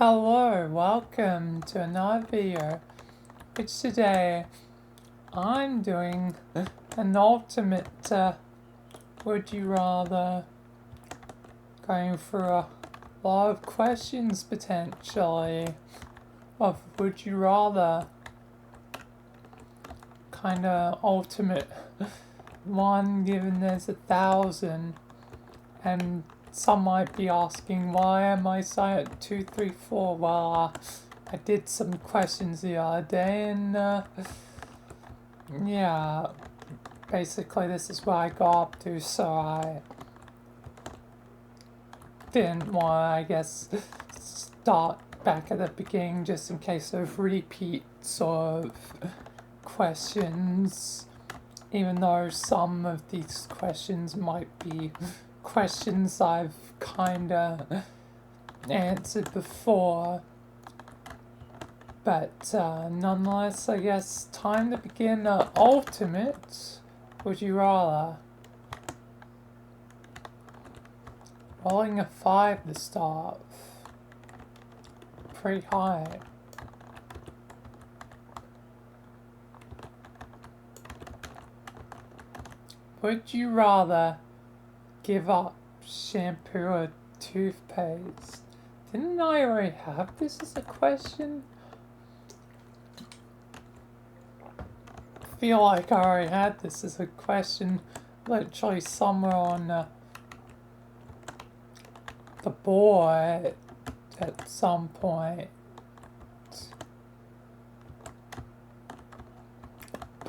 Hello, welcome to another video, which today I'm doing an ultimate would you rather, going through a lot of questions potentially of would you rather, kind of ultimate one given there's 1,000, and some might be asking, why am I sat at 234? Well, I did some questions the other day, and yeah, basically this is what I got up to, so I didn't want to, I guess, start back at the beginning just in case of repeats of questions, even though some of these questions might be questions I've kinda answered before, but nonetheless, I guess time to begin ultimate would you rather. Rolling a 5 to start, pretty high. Would you rather give up shampoo or toothpaste? Didn't I already have this as a question? I feel like I already had this as a question literally somewhere on the board at some point.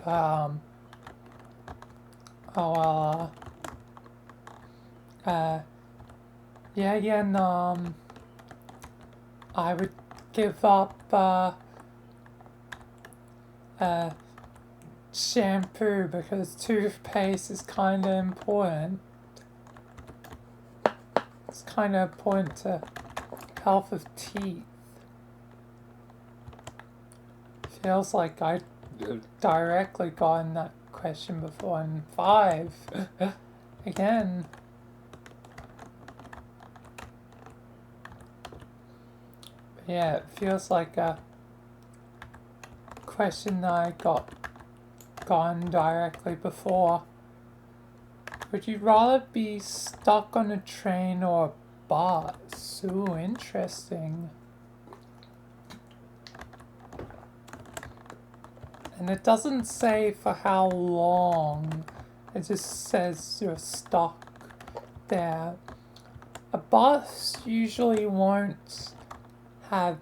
Oh well, yeah, again, I would give up, shampoo because toothpaste is kind of important. It's kind of important to health of teeth. Feels like I directly gotten that question before. And 5, again. Yeah, it feels like a question that I gotten directly before. Would you rather be stuck on a train or a bus? Ooh, interesting. And it doesn't say for how long. It just says you're stuck there. A bus usually won't have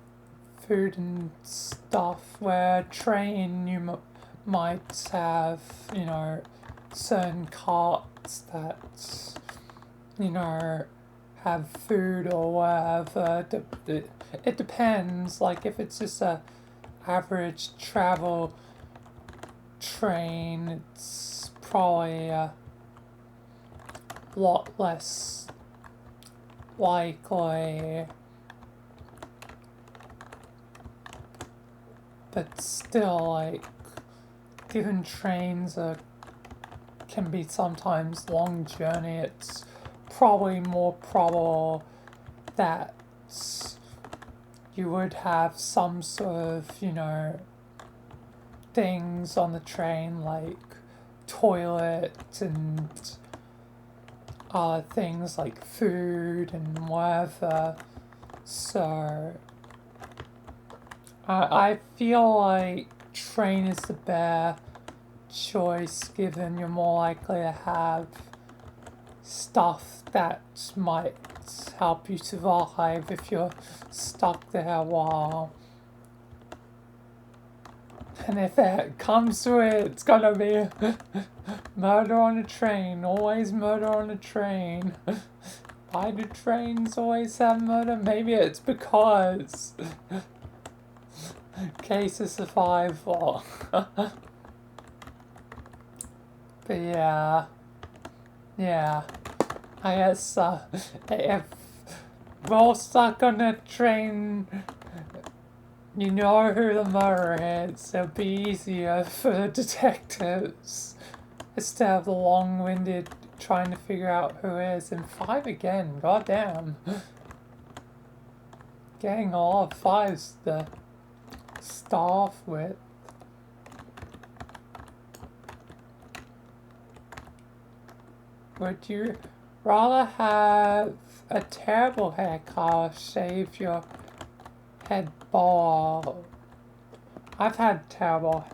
food and stuff, where a train you might have, certain carts that, have food or whatever. It depends, like if it's just a average travel train, it's probably a lot less likely. But still, like, given trains can be sometimes long journey, it's probably more probable that you would have some sort of, things on the train like toilet and other things like food and whatever. So I feel like train is the better choice, given you're more likely to have stuff that might help you survive if you're stuck there a while. And if it comes to it, it's gonna be murder on a train. Always murder on a train. Why do trains always have murder? Maybe it's because case of survival. But yeah, I guess if we're all stuck on a train, you know who the murderer is. It'll be easier for the detectives instead of the long-winded trying to figure out who is. And 5 again, goddamn. getting a lot of fives to start off with. Would you rather have a terrible haircut or shave your head bald? I've had terrible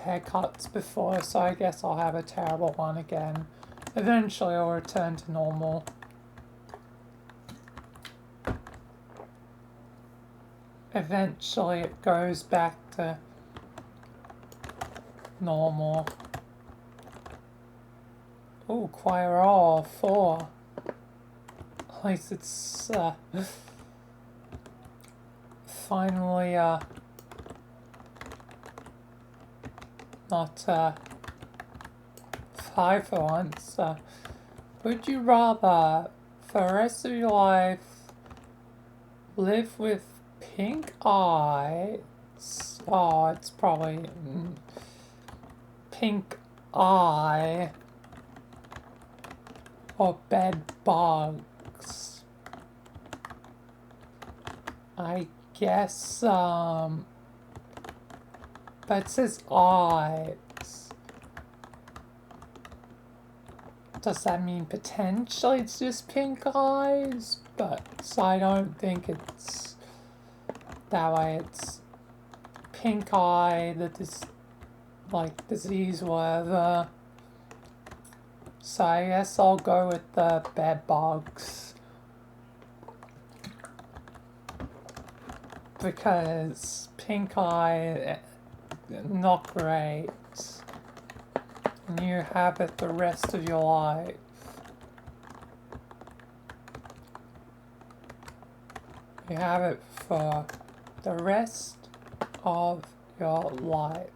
haircuts before, so I guess I'll have a terrible one again. Eventually I'll return to normal. Eventually it goes back to normal. Ooh, Quirrell, 4. At least it's finally not 5 for once. Would you rather, for the rest of your life, live with pink eyes? Oh, it's probably pink eye or bed bugs. I guess, but it says eyes. Does that mean potentially it's just pink eyes? But so I don't think it's that way. It's pink eye that is like disease, whatever. So I guess I'll go with the bed bugs. Because pink eye, not great. And you have it the rest of your life. You have it for the rest of your life.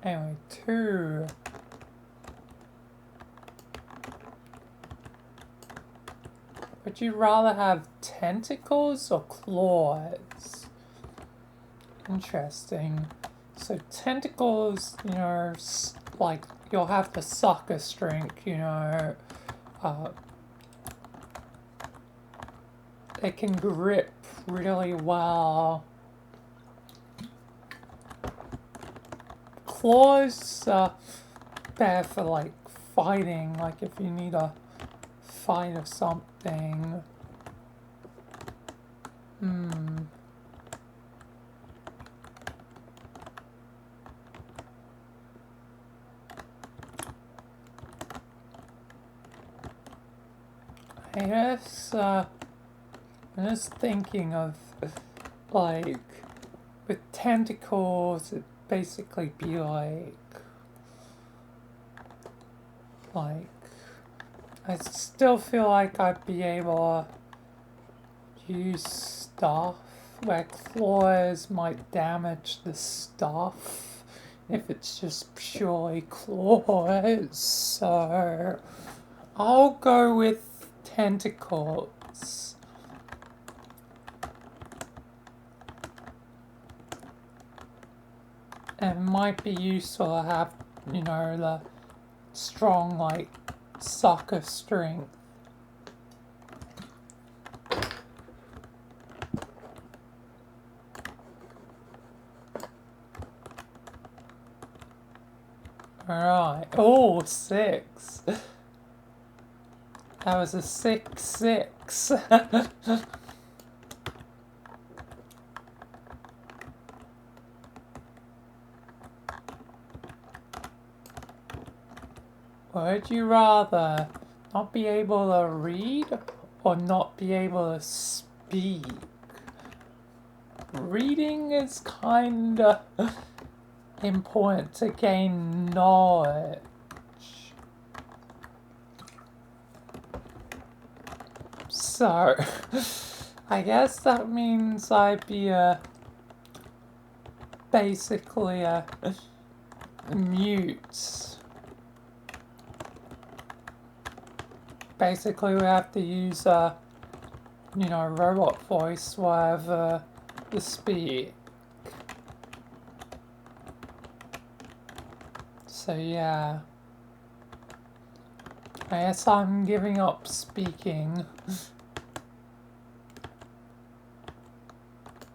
Anyway, 2. Would you rather have tentacles or claws? Interesting. So tentacles, you know, like you'll have the sucker strength, you know. It can grip really well. Claws are bad for like fighting, like if you need a fight or something. I guess, I'm just thinking of, like, with tentacles, it'd basically be like, I still feel like I'd be able to use stuff, where claws might damage the stuff if it's just purely claws, so I'll go with tentacles. And it might be useful to have, you know, the strong, like, sucker strength. Alright. Oh, 6. That was a 6-6. Would you rather not be able to read or not be able to speak? Reading is kinda important to gain knowledge. So, I guess that means I'd be basically a mute. Basically, we have to use you know, robot voice, whatever the speak. So yeah, I guess I'm giving up speaking.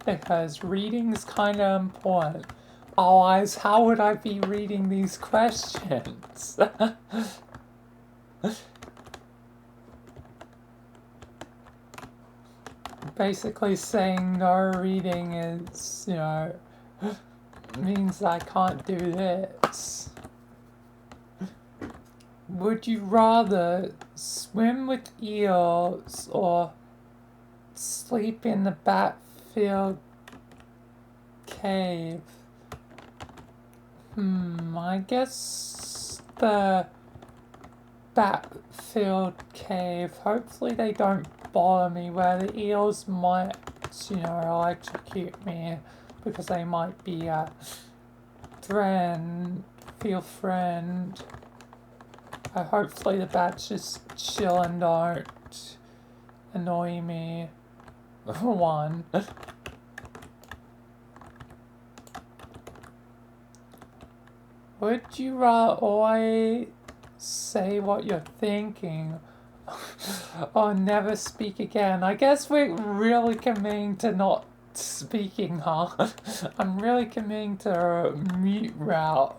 because reading's kind of important. Otherwise, how would I be reading these questions? Basically saying no reading is, means I can't do this. Would you rather swim with eels or sleep in the Batfield cave? I guess the Batfield cave. Hopefully they don't bother me, where the eels might, electrocute me because they might be a field friend. Hopefully the bats just chill and don't annoy me. One. Would you rather always say what you're thinking or never speak again? I guess we're really committing to not speaking, huh? I'm really committing to mute route.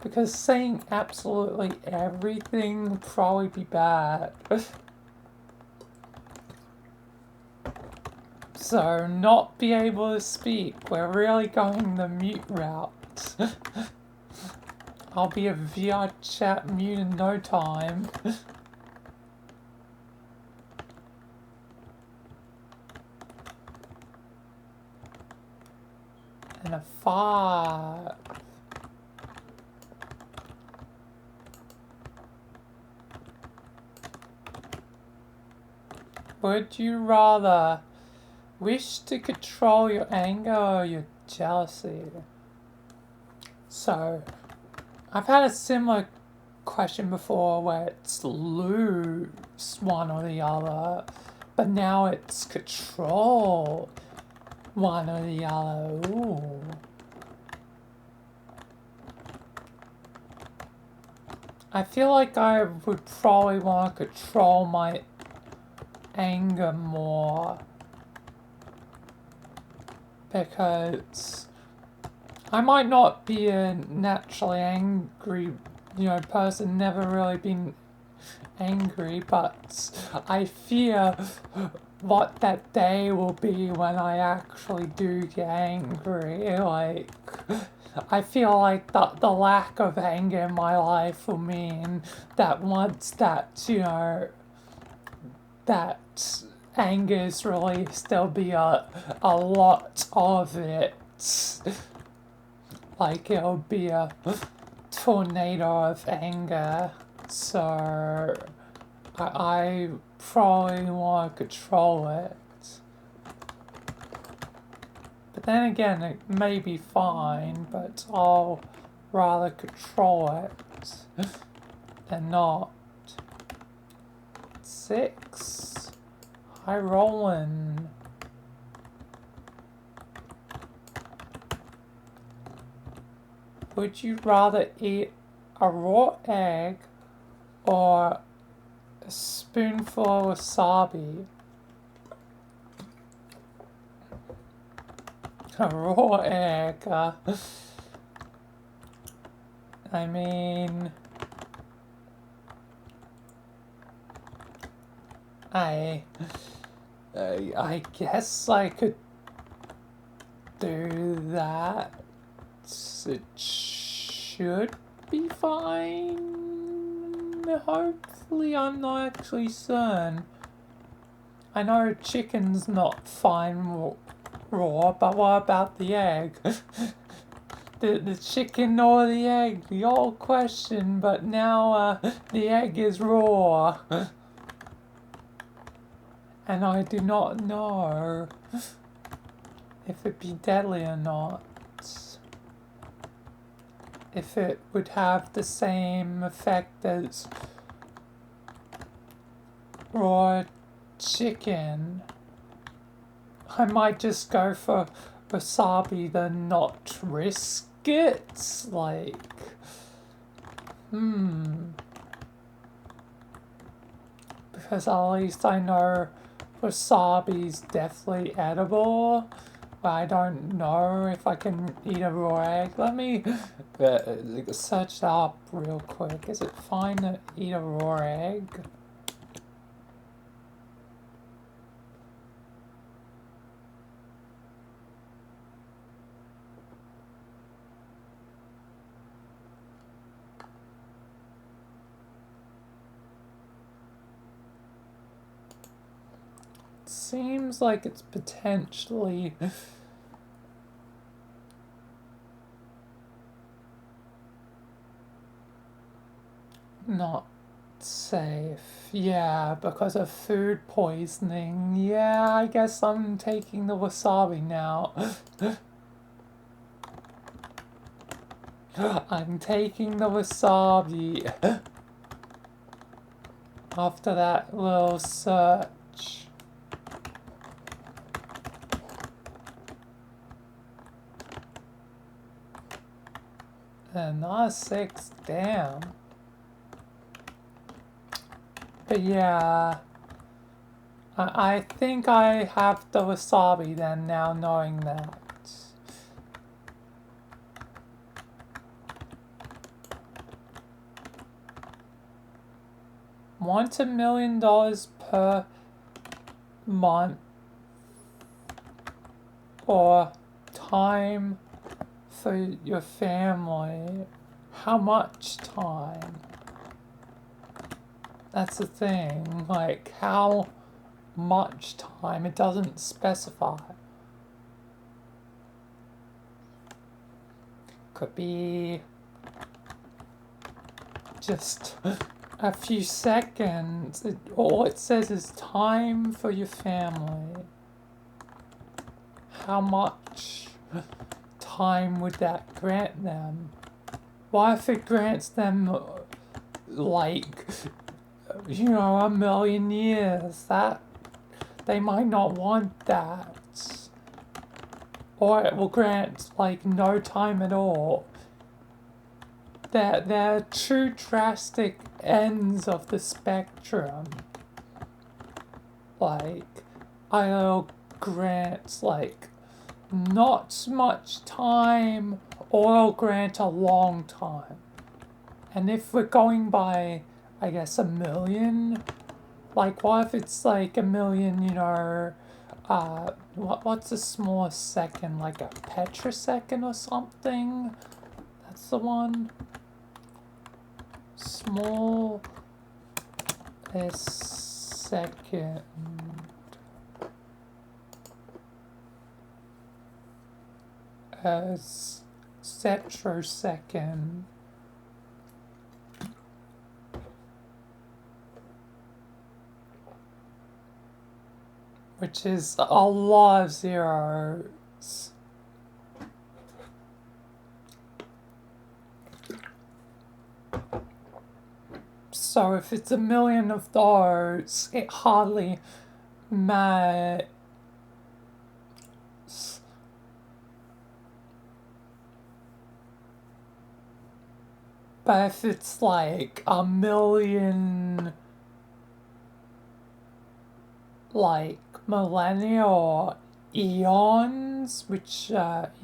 Because saying absolutely everything would probably be bad. So, not be able to speak. We're really going the mute route. I'll be a VR chat mute in no time. And a 5. Would you rather wish to control your anger or your jealousy? So, I've had a similar question before where it's lose one or the other, but now it's control one or the other. Ooh. I feel like I would probably want to control my anger more, because I might not be a naturally angry, person, never really been angry, but I fear what that day will be when I actually do get angry. Like, I feel like the lack of anger in my life will mean that once that, that anger is released, there'll be a lot of it. Like, it'll be a tornado of anger. So, I probably want to control it. But then again, it may be fine, but I'll rather control it than not. 6. High rolling. Would you rather eat a raw egg or a spoonful of wasabi? A raw egg. I mean, I guess I could do that. It should be fine. Hopefully, I'm not actually certain. I know chicken's not fine raw, but what about the egg? the chicken or the egg? The old question, but now the egg is raw. And I do not know if it'd be deadly or not. If it would have the same effect as raw chicken. I might just go for wasabi then not risk it. Like, because at least I know wasabi's definitely edible, but I don't know if I can eat a raw egg. Let me search that up real quick. Is it fine to eat a raw egg? Seems like it's potentially not safe. Yeah, because of food poisoning. Yeah, I guess I'm taking the wasabi now. I'm taking the wasabi after that little search. Another 6, damn. But yeah, I think I have the wasabi then now knowing that. Want $1 million per month or time for your family. How much time? That's the thing, like how much time? It doesn't specify. Could be just a few seconds. All it says is time for your family. How much time would that grant them? What if it grants them like, you know, 1,000,000 years? That they might not want that. Or it will grant like no time at all. They're two drastic ends of the spectrum. Like, I'll grant like not much time, or I'll grant a long time. And if we're going by, I guess, 1,000,000, like what if it's like 1,000,000, you know, what's the smallest second, like a petrosecond or something? That's the one. Small second. As cetrosecond. Which is a lot of zeros. So if it's 1,000,000 of those, it hardly matters. But if it's like 1,000,000, like millennia or eons, which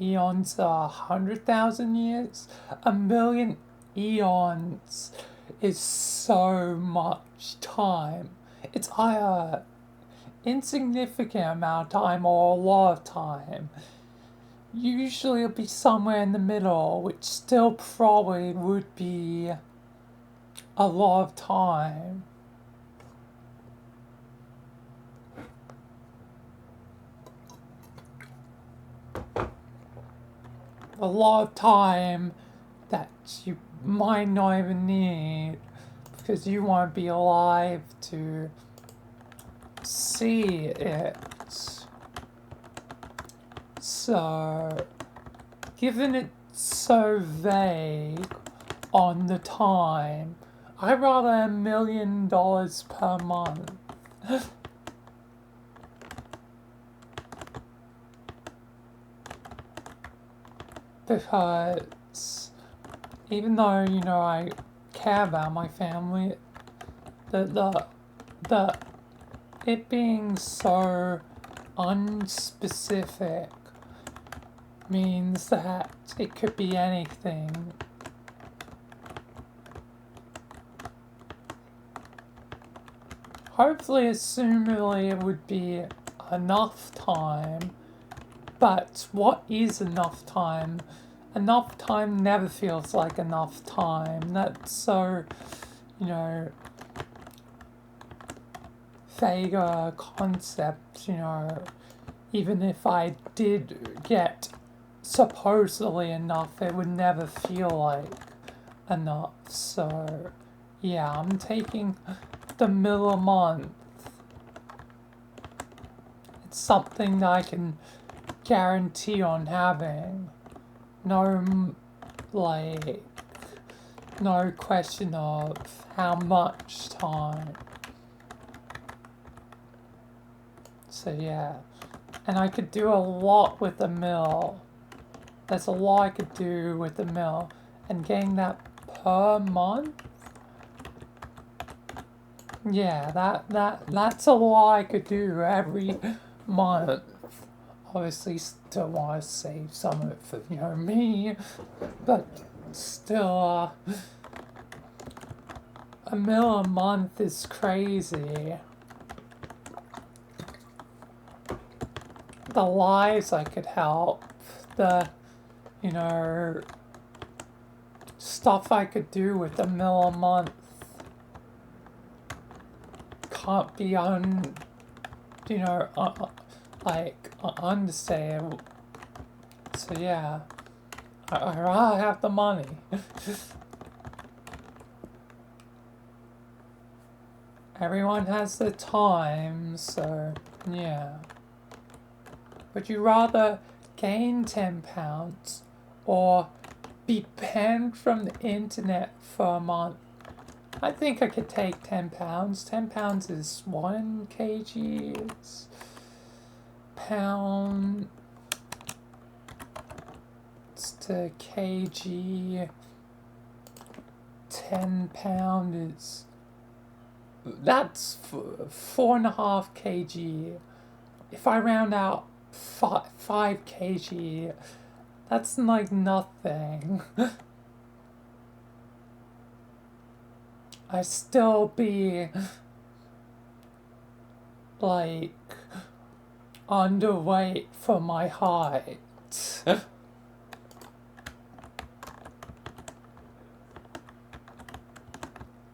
eons are 100,000 years, 1,000,000 eons is so much time. It's either insignificant amount of time or a lot of time. Usually it'll be somewhere in the middle, which still probably would be a lot of time. A lot of time that you might not even need because you won't be alive to see it. So, given it's so vague on the time, I'd rather $1,000,000 per month. Because even though, you know, I care about my family, the it being so unspecific means that it could be anything. Hopefully, assumably, it would be enough time, but what is enough time? Enough time never feels like enough time. That's so, you know, vague concept, you know. Even if I did get supposedly enough, it would never feel like enough. So, yeah, I'm taking the middle month. It's something that I can guarantee on having. No, like, no question of how much time. So, yeah. And I could do a lot with the mill. There's a lot I could do with the mill. And getting that per month? Yeah, that's a lot I could do every month. Obviously, still want to save some of it for, you know, me. But still, a mil a month is crazy. The lives I could help, the, you know, stuff I could do with a mil a month can't be understated. So yeah, I rather have the money. Everyone has the time, so yeah. Would you rather gain £10 or be banned from the internet for a month? I think I could take £10. £10 is 1 kg. It's pound to kg. £10 is, that's 4.5 kg. If I round out 5 kg, that's like nothing. I still be like underweight for my height.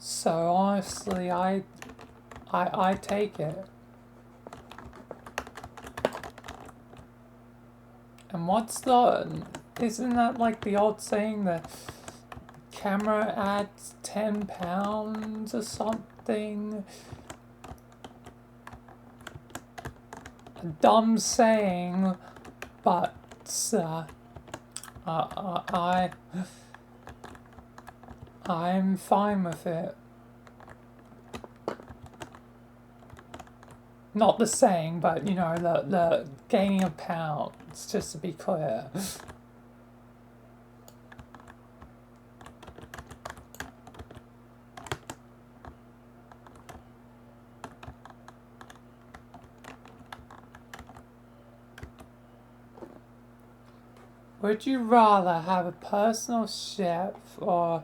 So honestly, I take it. And isn't that like the old saying that camera adds £10 or something? A dumb saying, but I'm fine with it. Not the saying, but you know, the gaining of pounds, just to be clear. Would you rather have a personal chef or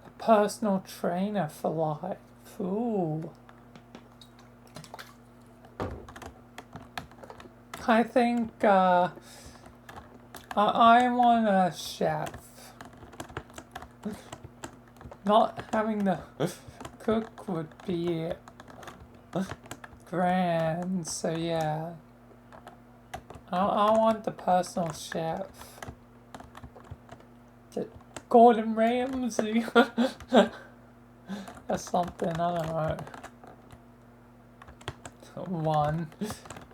a personal trainer for life? Ooh. I think I want a chef. Not having to cook would be grand, so yeah. I want the personal chef. Gordon Ramsay or something, I don't know. One.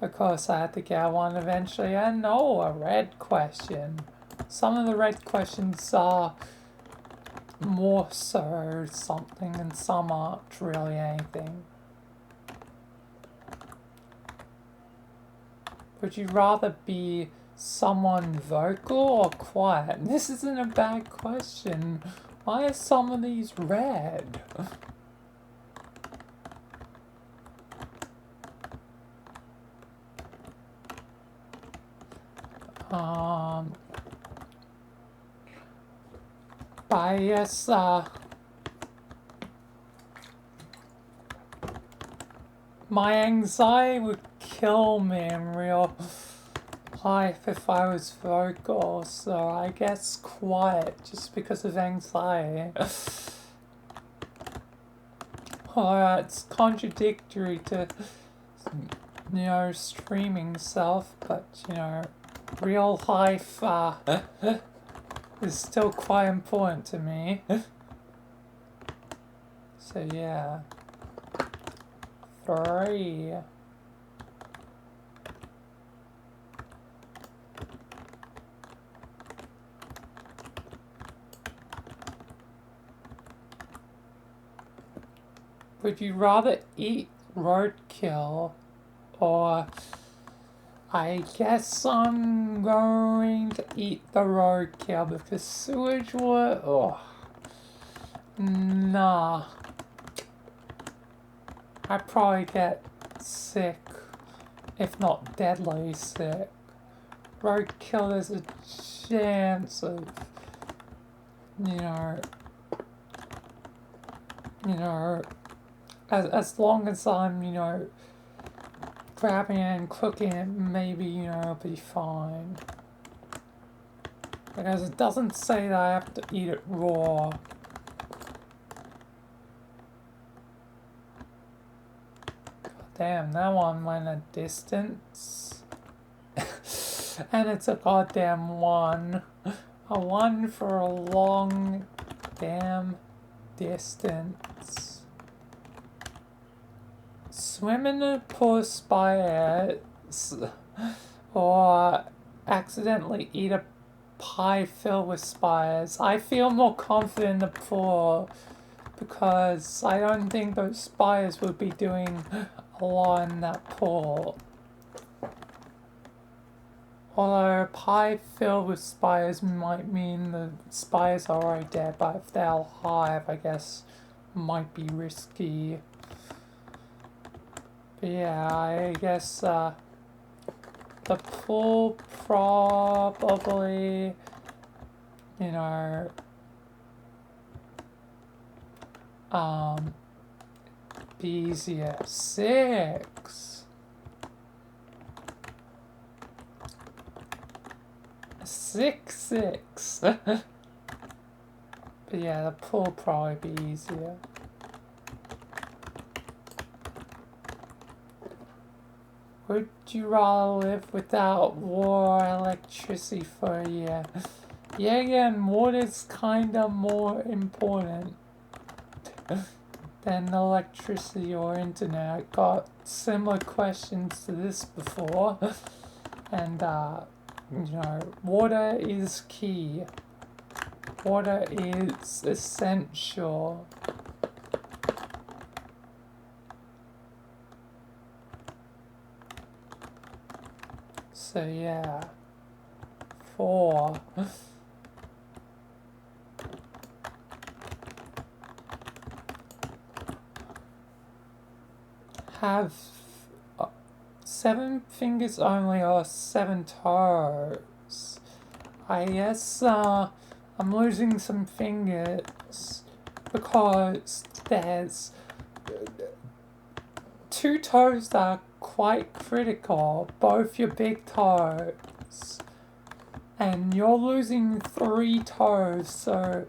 Of course I had to get one eventually. And no, a red question. Some of the red questions are more so something and some aren't really anything. Would you rather be someone vocal or quiet? This isn't a bad question. Why are some of these red? Um, but I guess, my anxiety would kill me in real life if I was vocal, so I guess quiet just because of anxiety. It's contradictory to, streaming stuff, but, real life, is still quite important to me. So, yeah. 3. Would you rather eat roadkill or I guess I'm going to eat the roadkill because sewage water, nah. I'd probably get sick, if not deadly sick. Roadkill, there's a chance of, you know, as long as I'm, grabbing it and cooking it, maybe, it'll be fine. Because it doesn't say that I have to eat it raw. Damn, that one went a distance. And it's a goddamn 1. A 1 for a long damn distance. Swim in a pool of spiders or accidentally eat a pie filled with spiders. I feel more confident in the pool because I don't think those spiders would be doing a lot in that pool. Although a pie filled with spiders might mean the spiders are already dead, but if they're alive, I guess might be risky. But yeah, I guess the pool probably, be easier. 6. 6. But yeah, the pool probably be easier. Would you rather live without water or electricity for a year? Yeah, again, water's kinda more important than electricity or internet. I got similar questions to this before. And, water is key. Water is essential. So yeah, 4. Have 7 fingers only or 7 toes? I guess I'm losing some fingers because there's 2 toes that are quite critical, both your big toes, and you're losing 3 toes, so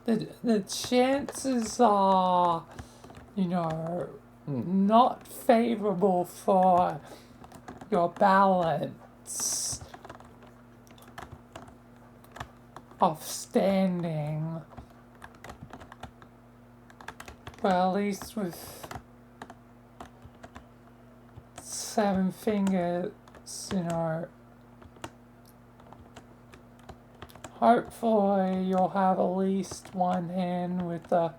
the chances are, not favorable for your balance of standing. Well, at least with 7 fingers, hopefully you'll have at least one hand with a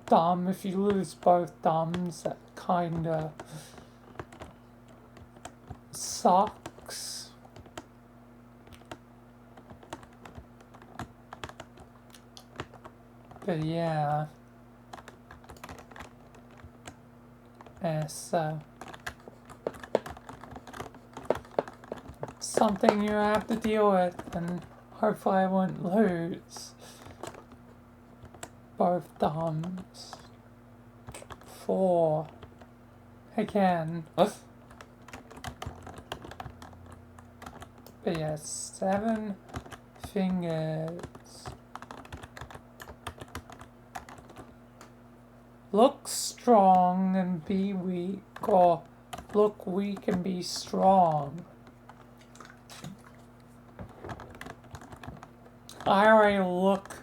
thumb. If you lose both thumbs, that kinda sucks. But yeah, it's something you have to deal with, and hopefully I won't lose both thumbs. 4. Again. But yeah, 7 fingers. Look strong and be weak, or look weak and be strong. I already look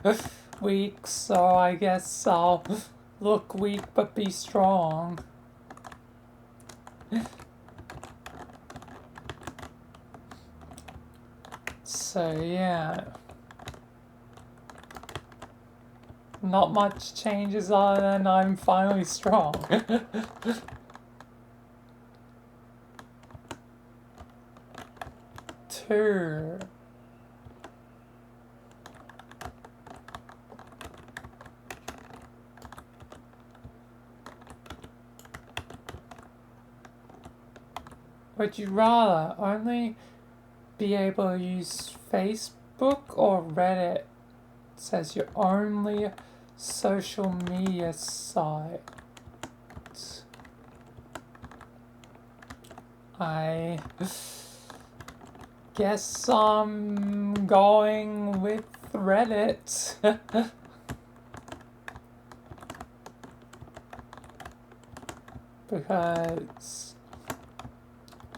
weak, so I guess I'll look weak but be strong. So yeah. Not much changes other than I'm finally strong. 2. Would you rather only be able to use Facebook or Reddit? It says your only social media site. I guess I'm going with Reddit. Because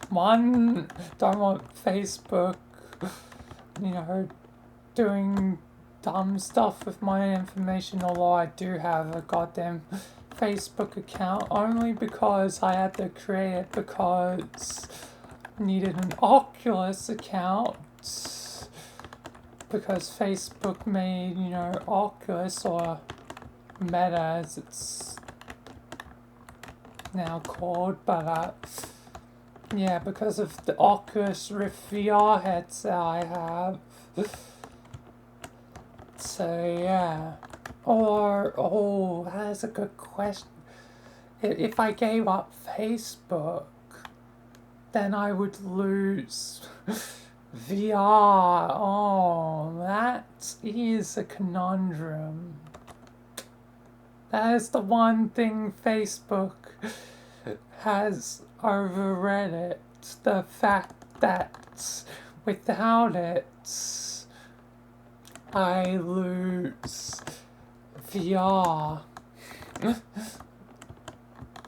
one, don't want Facebook, doing dumb stuff with my information, although I do have a goddamn Facebook account, only because I had to create it because I needed an Oculus account, because Facebook made, Oculus, or Meta as it's now called, but yeah, because of the Oculus Rift VR headset I have. So yeah. Oh, that is a good question. If I gave up Facebook, then I would lose VR. Oh, that is a conundrum. That is the one thing Facebook has over Reddit. The fact that without it, I lose VR.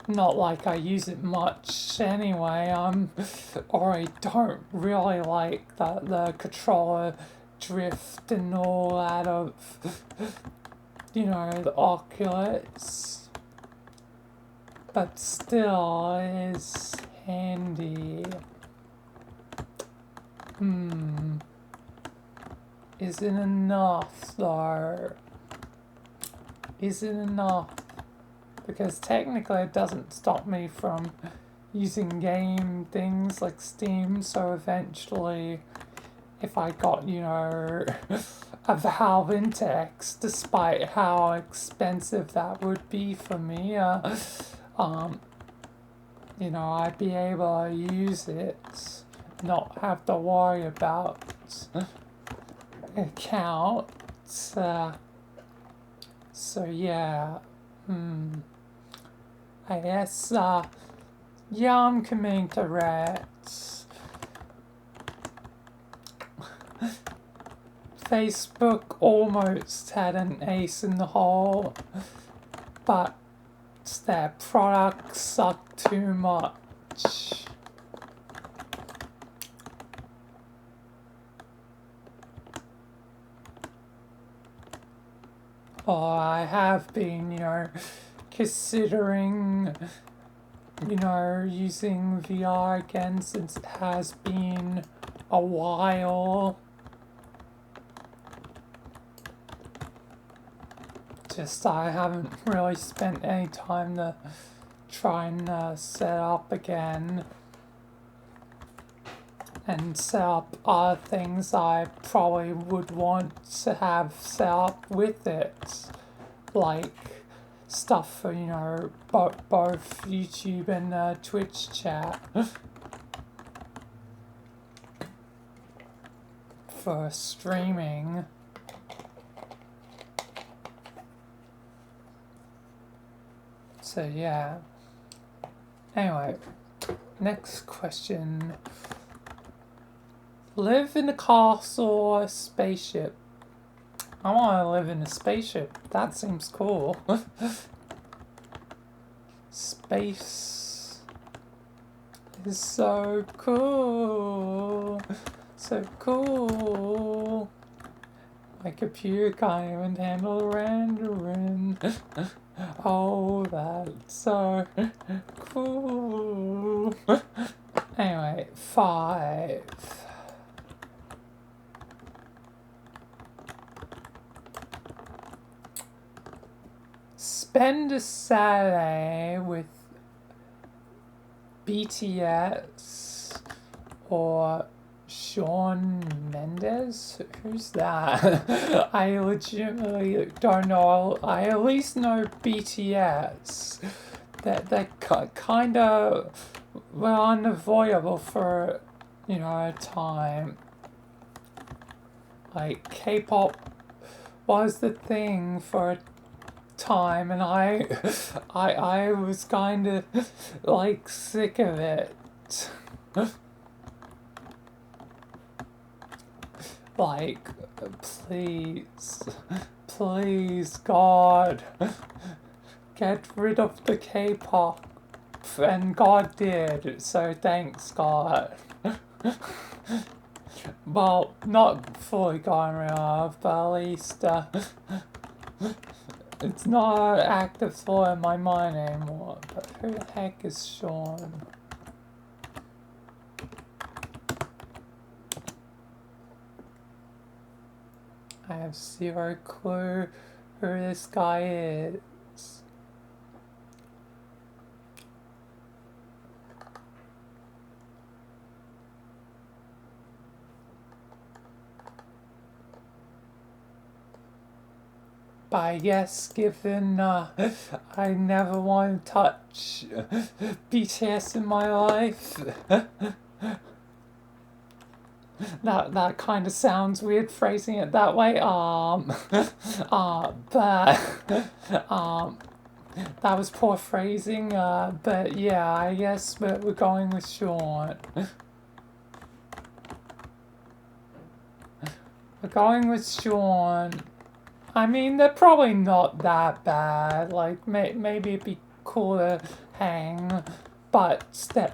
Not like I use it much anyway. Or I don't really like the controller drift and all that of, the Oculus. But still, it is handy. Is it enough, though? Is it enough? Because technically it doesn't stop me from using game things like Steam, so eventually, if I got, a Valve Index, despite how expensive that would be for me, I'd be able to use it, not have to worry about accounts. So yeah, I guess, yeah, I'm committing to Reds. Facebook almost had an ace in the hole, but their products suck too much. Oh, I have been, considering, using VR again since it has been a while. Just I haven't really spent any time to try and set up again. And set up other things I probably would want to have set up with it. Like stuff for, both YouTube and Twitch chat. for streaming. So yeah. Anyway, next question. Live in a castle or a spaceship? I want to live in a spaceship. That seems cool. Space is so cool. So cool. My computer can't even handle rendering. Oh, that's so cool. Anyway, 5. Spend a Saturday with BTS or Shawn Mendes? Who's that? I legitimately don't know. I at least know BTS. They're kind of unavoidable for, a time. Like, K-pop was the thing for a time, and I was kind of like sick of it. Like, please, God, get rid of the K-pop, and God did. So thanks, God. Well, not fully gone rid of, but at least it's not an active thought in my mind anymore. But who the heck is Shawn? I have zero clue who this guy is. But I guess given I never want to touch BTS in my life, that kind of sounds weird phrasing it that way. But that was poor phrasing. But yeah, I guess we're going with Shawn. We're going with Shawn. I mean, they're probably not that bad. Like, maybe it'd be cool to hang. But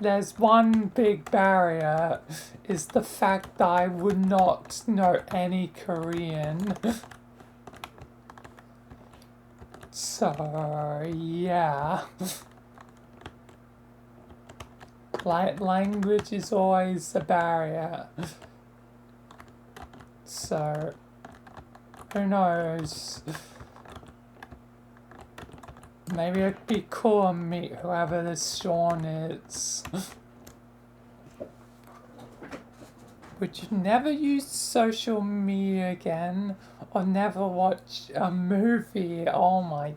there's one big barrier, is the fact that I would not know any Korean. So, yeah. Language is always a barrier. So, who knows? Maybe it'd be cool to meet whoever this Shawn is. Would you never use social media again? Or never watch a movie? Oh my...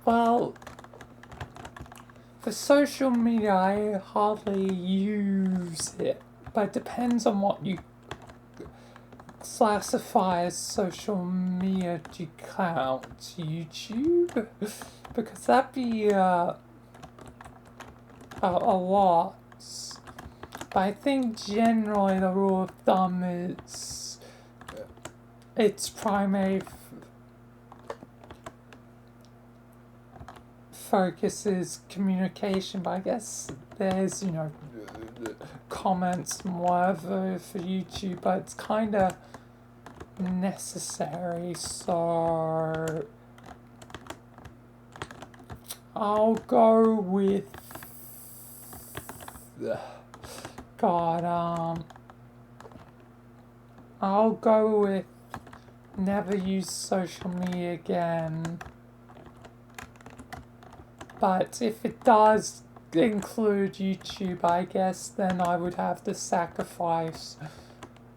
Well... For social media, I hardly use it. But it depends on what you classify as social media. Do you count YouTube? Because that'd be a lot. But I think generally the rule of thumb is its primary focus is communication. But I guess there's, comments and whatever for YouTube, but it's kind of necessary, so I'll go with I'll go with never use social media again. But if it does include YouTube, I guess then I would have to sacrifice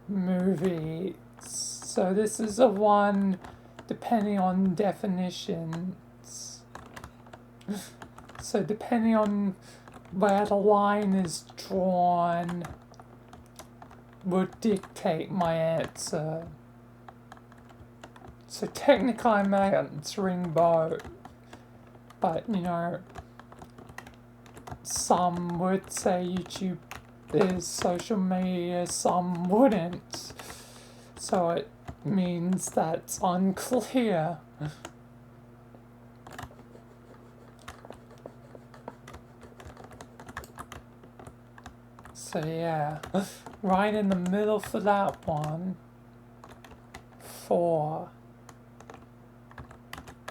movies. So this is a one depending on definitions. So depending on where the line is drawn, would dictate my answer. So technically I'm answering both. But, you know, some would say YouTube is social media, some wouldn't. So it means that's unclear. So yeah, right in the middle for that one. 4.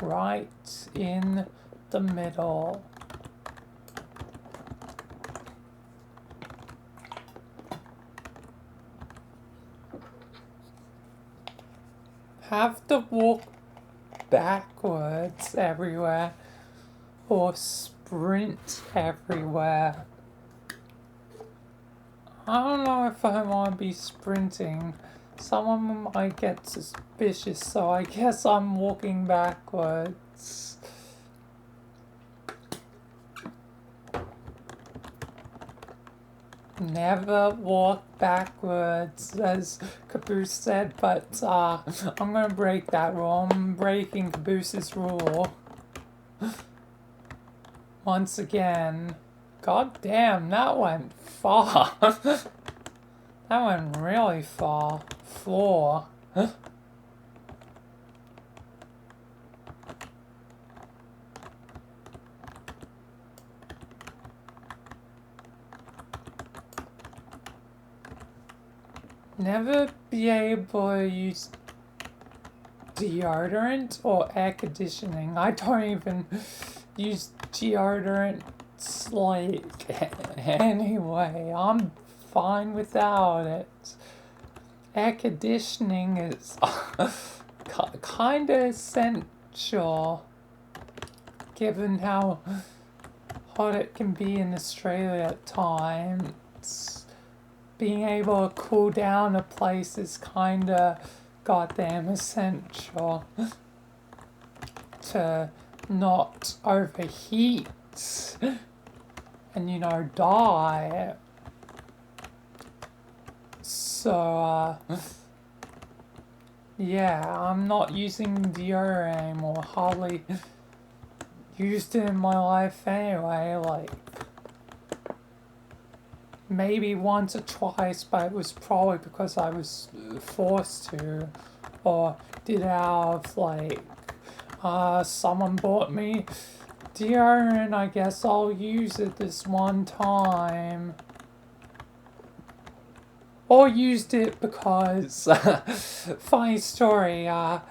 Right in the middle. Have to walk backwards everywhere or sprint everywhere. I don't know if I want to be sprinting. Someone might get suspicious, so I guess I'm walking backwards. Never walk backwards, as Caboose said, but I'm gonna break that rule. I'm breaking Caboose's rule. Once again. God damn, that went far. That went really far. 4. Never be able to use deodorant or air conditioning. I don't even use deodorant like anyway. I'm fine without it. Air conditioning is kind of essential given how hot it can be in Australia at times. Being able to cool down a place is kind of goddamn essential to not overheat and, you know, die. So, yeah, I'm not using deodorant anymore. Hardly used it in my life anyway, like, maybe once or twice, but it was probably because I was forced to, or did out of, like, someone bought me deodorant, I guess I'll use it this one time. Or used it because, funny story, had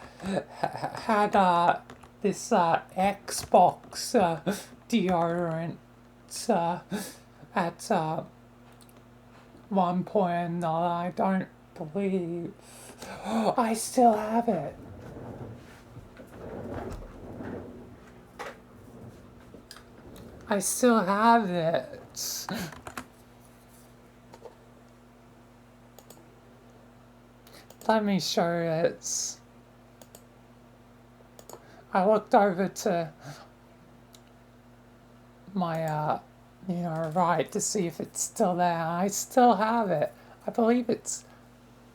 this Xbox deodorant at one point or another. I don't believe I still have it. I still have it. Let me show you it. I looked over to my, you know, right to see if it's still there. I still have it. I believe it's,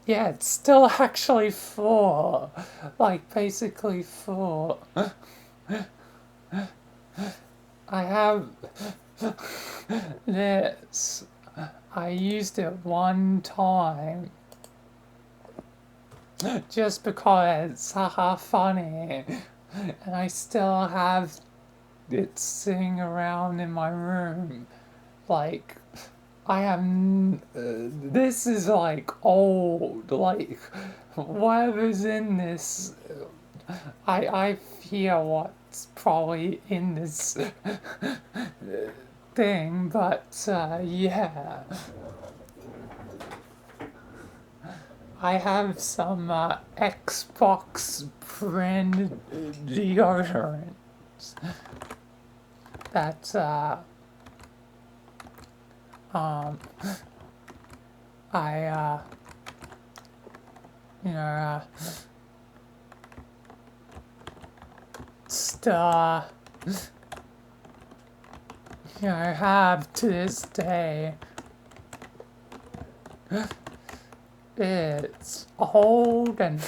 yeah, it's still actually full. Like, basically full. I have this. I used it one time. Just because it's haha funny. And I still have it sitting around in my room. Like, I am. This is like old. Like, whatever's in this. I fear what's probably in this thing, but yeah. I have some Xbox brand deodorant that I you know still have to this day. It's old and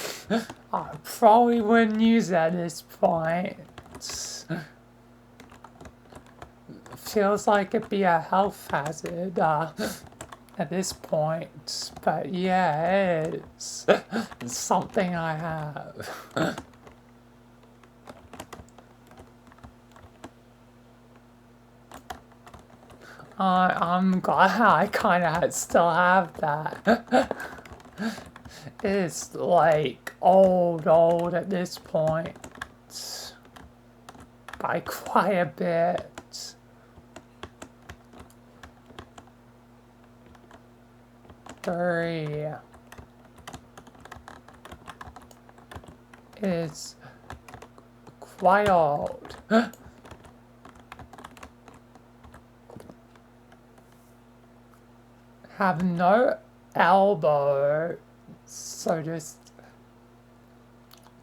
I probably wouldn't use it at this point. Feels like it'd be a health hazard at this point. But yeah, it's something I have. I'm glad I kind of still have that. It's like old at this point by quite a bit. Three is quite old. Have no elbow, so just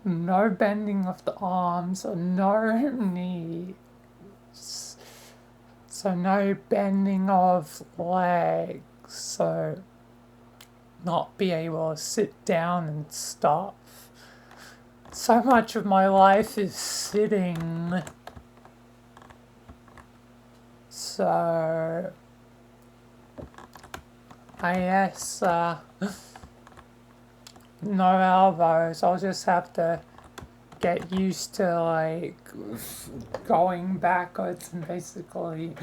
no bending of the arms or no knees. So no bending of legs, so not be able to sit down and stuff. So much of my life is sitting. So I guess no elbows. I'll just have to get used to like going backwards and basically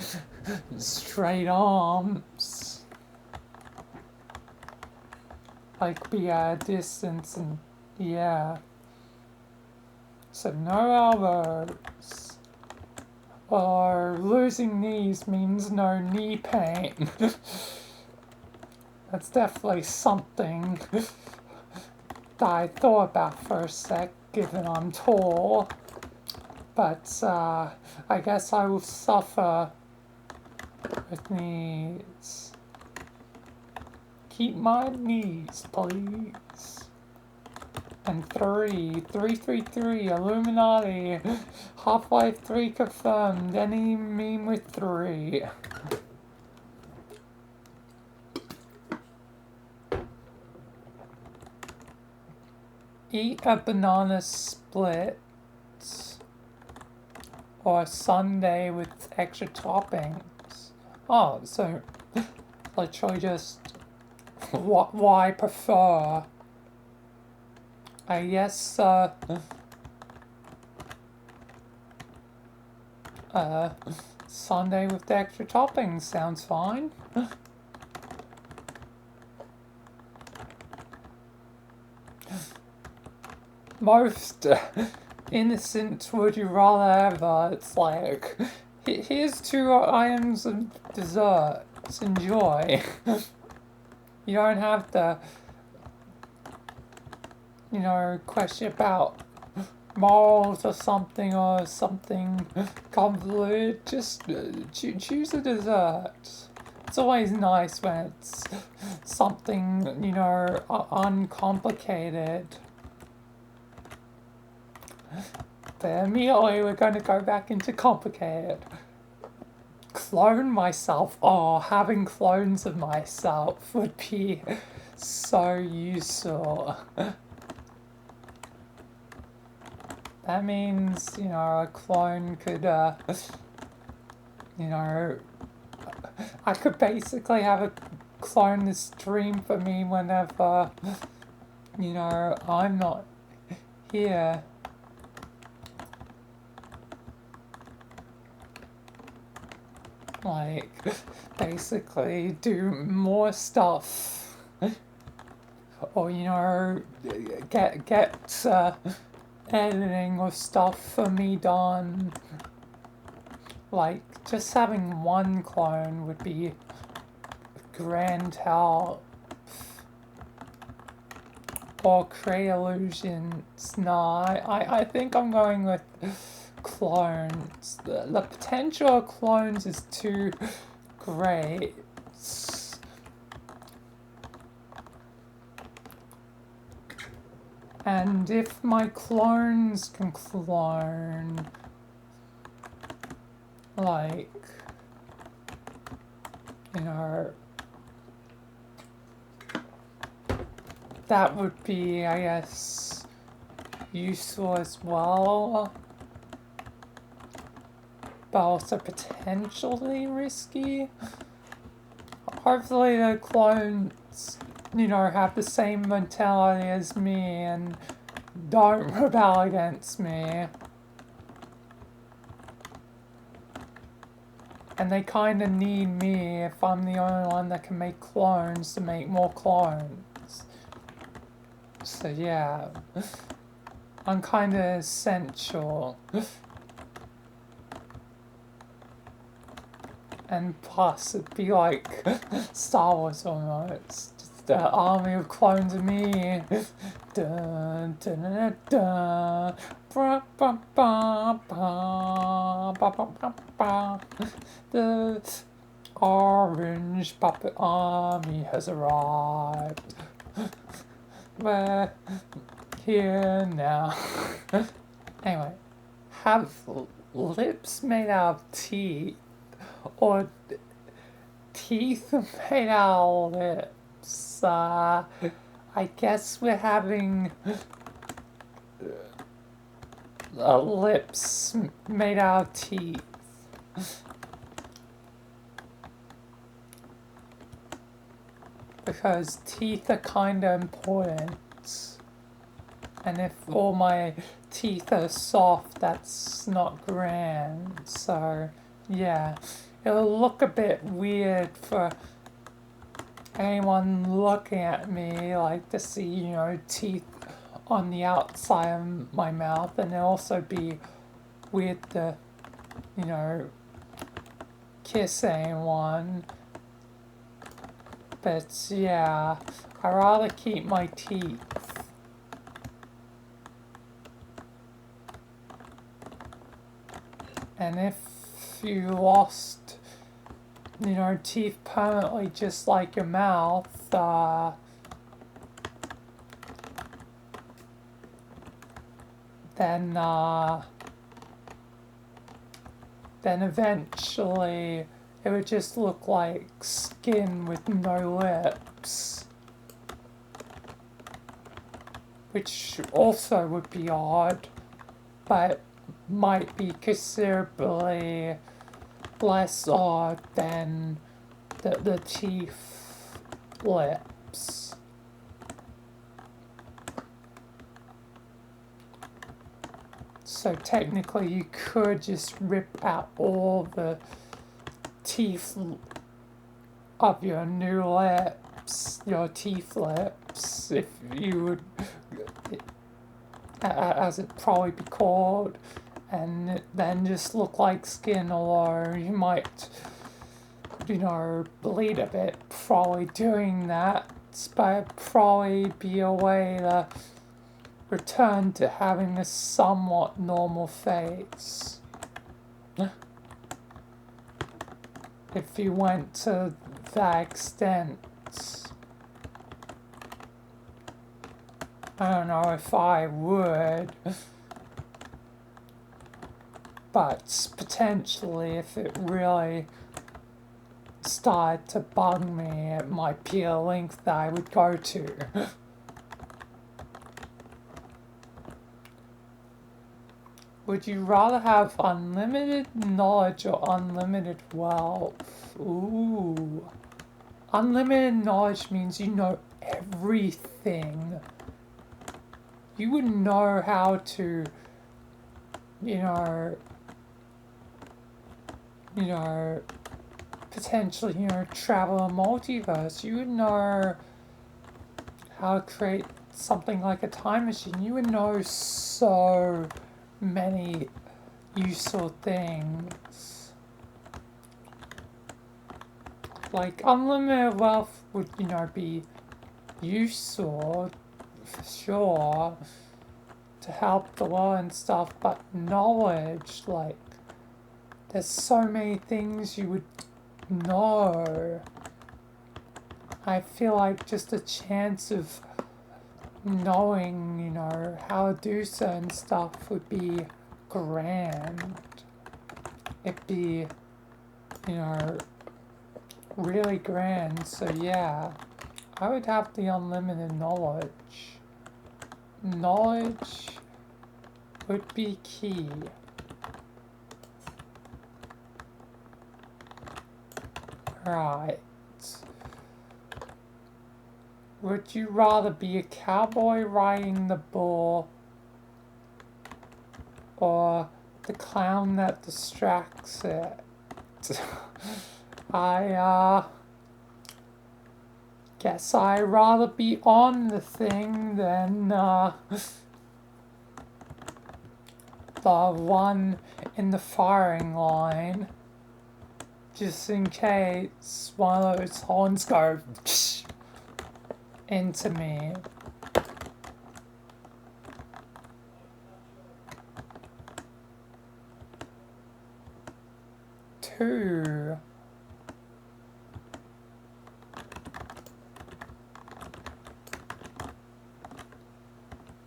straight arms. Like be at a distance and yeah. So no elbows. Or losing knees means no knee pain. That's definitely something that I thought about for a sec, given I'm tall. But I guess I will suffer with knees. Keep my knees, please. And 333, Illuminati. Half-Life 3 confirmed. Any meme with 3. Eat a banana split or a sundae with extra toppings. Oh, so literally just what I prefer. I guess sundae with the extra toppings sounds fine. Most innocent would you rather ever. It's like, here's 2 items of desserts, enjoy. You don't have to, question about morals or something convoluted. Just choose a dessert. It's always nice when it's something, uncomplicated. But immediately we're going to go back into complicated. Clone myself. Oh, having clones of myself would be so useful. That means, a clone could, I could basically have a clone to stream for me whenever, I'm not here. Like, basically do more stuff. Or, get editing of stuff for me done. Like, just having one clone would be grand help. Or create illusions. Nah, I think I'm going with clones. The potential of clones is too great. And if my clones can clone, like, that would be, I guess, useful as well, but also potentially risky. Hopefully the clones, have the same mentality as me and don't rebel against me. And they kind of need me if I'm the only one that can make clones to make more clones. So yeah, I'm kind of essential. And plus, it'd be like Star Wars almost. Just an army of clones of me. Dun, dun, dun, dun. Ba, ba, ba, ba, ba, ba, ba, ba. The orange puppet army has arrived. We're here now. Anyway, have lips made out of teeth, or teeth made out of lips. I guess we're having lips made out of teeth. Because teeth are kind of important. And if all my teeth are soft, that's not grand. So, yeah. It'll look a bit weird for anyone looking at me, like to see, teeth on the outside of my mouth. And it'll also be weird to, kiss anyone. But yeah, I'd rather keep my teeth. And if you lost, teeth permanently just like your mouth, then eventually it would just look like skin with no lips. Which also would be odd, but might be considerably less odd than the teeth lips. So technically you could just rip out all the teeth of your new lips, your teeth lips, if you would, as it probably be called, and then just look like skin, or you might, bleed a bit probably doing that, but it'd probably be a way to return to having a somewhat normal face. If you went to that extent. I don't know if I would, but potentially if it really started to bug me, it might be a length that I would go to. Would you rather have unlimited knowledge or unlimited wealth? Ooh. Unlimited knowledge means you know everything. You would know how to, potentially, travel a multiverse. You would know how to create something like a time machine. You would know so many useful things. Like, unlimited wealth would, be useful, for sure, to help the world and stuff, but knowledge, like, there's so many things you would know. I feel like just a chance of knowing, how to do certain stuff would be grand. It'd be, really grand. So yeah, I would have the unlimited knowledge. Knowledge would be key. Right. Would you rather be a cowboy riding the bull or the clown that distracts it? I guess I'd rather be on the thing than the one in the firing line. Just in case one of those horns go into me. Two.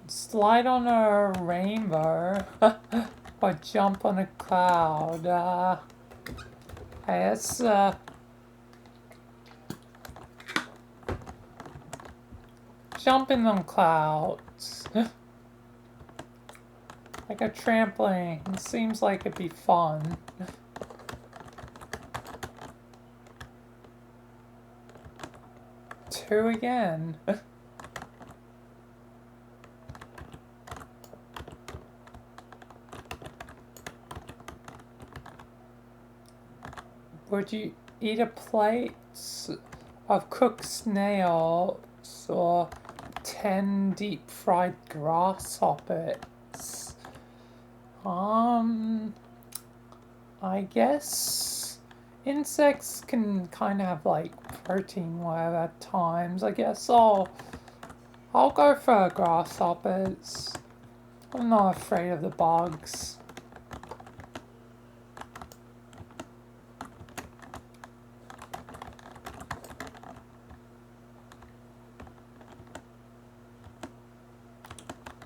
Slide on a rainbow or jump on a cloud. I guess jumping on clouds. Like a trampoline. Seems like it'd be fun. Two again. Would you eat a plate of cooked snails or 10 deep fried grasshoppers? I guess insects can kind of have like protein whatever at times. I guess I'll go for grasshoppers. I'm not afraid of the bugs.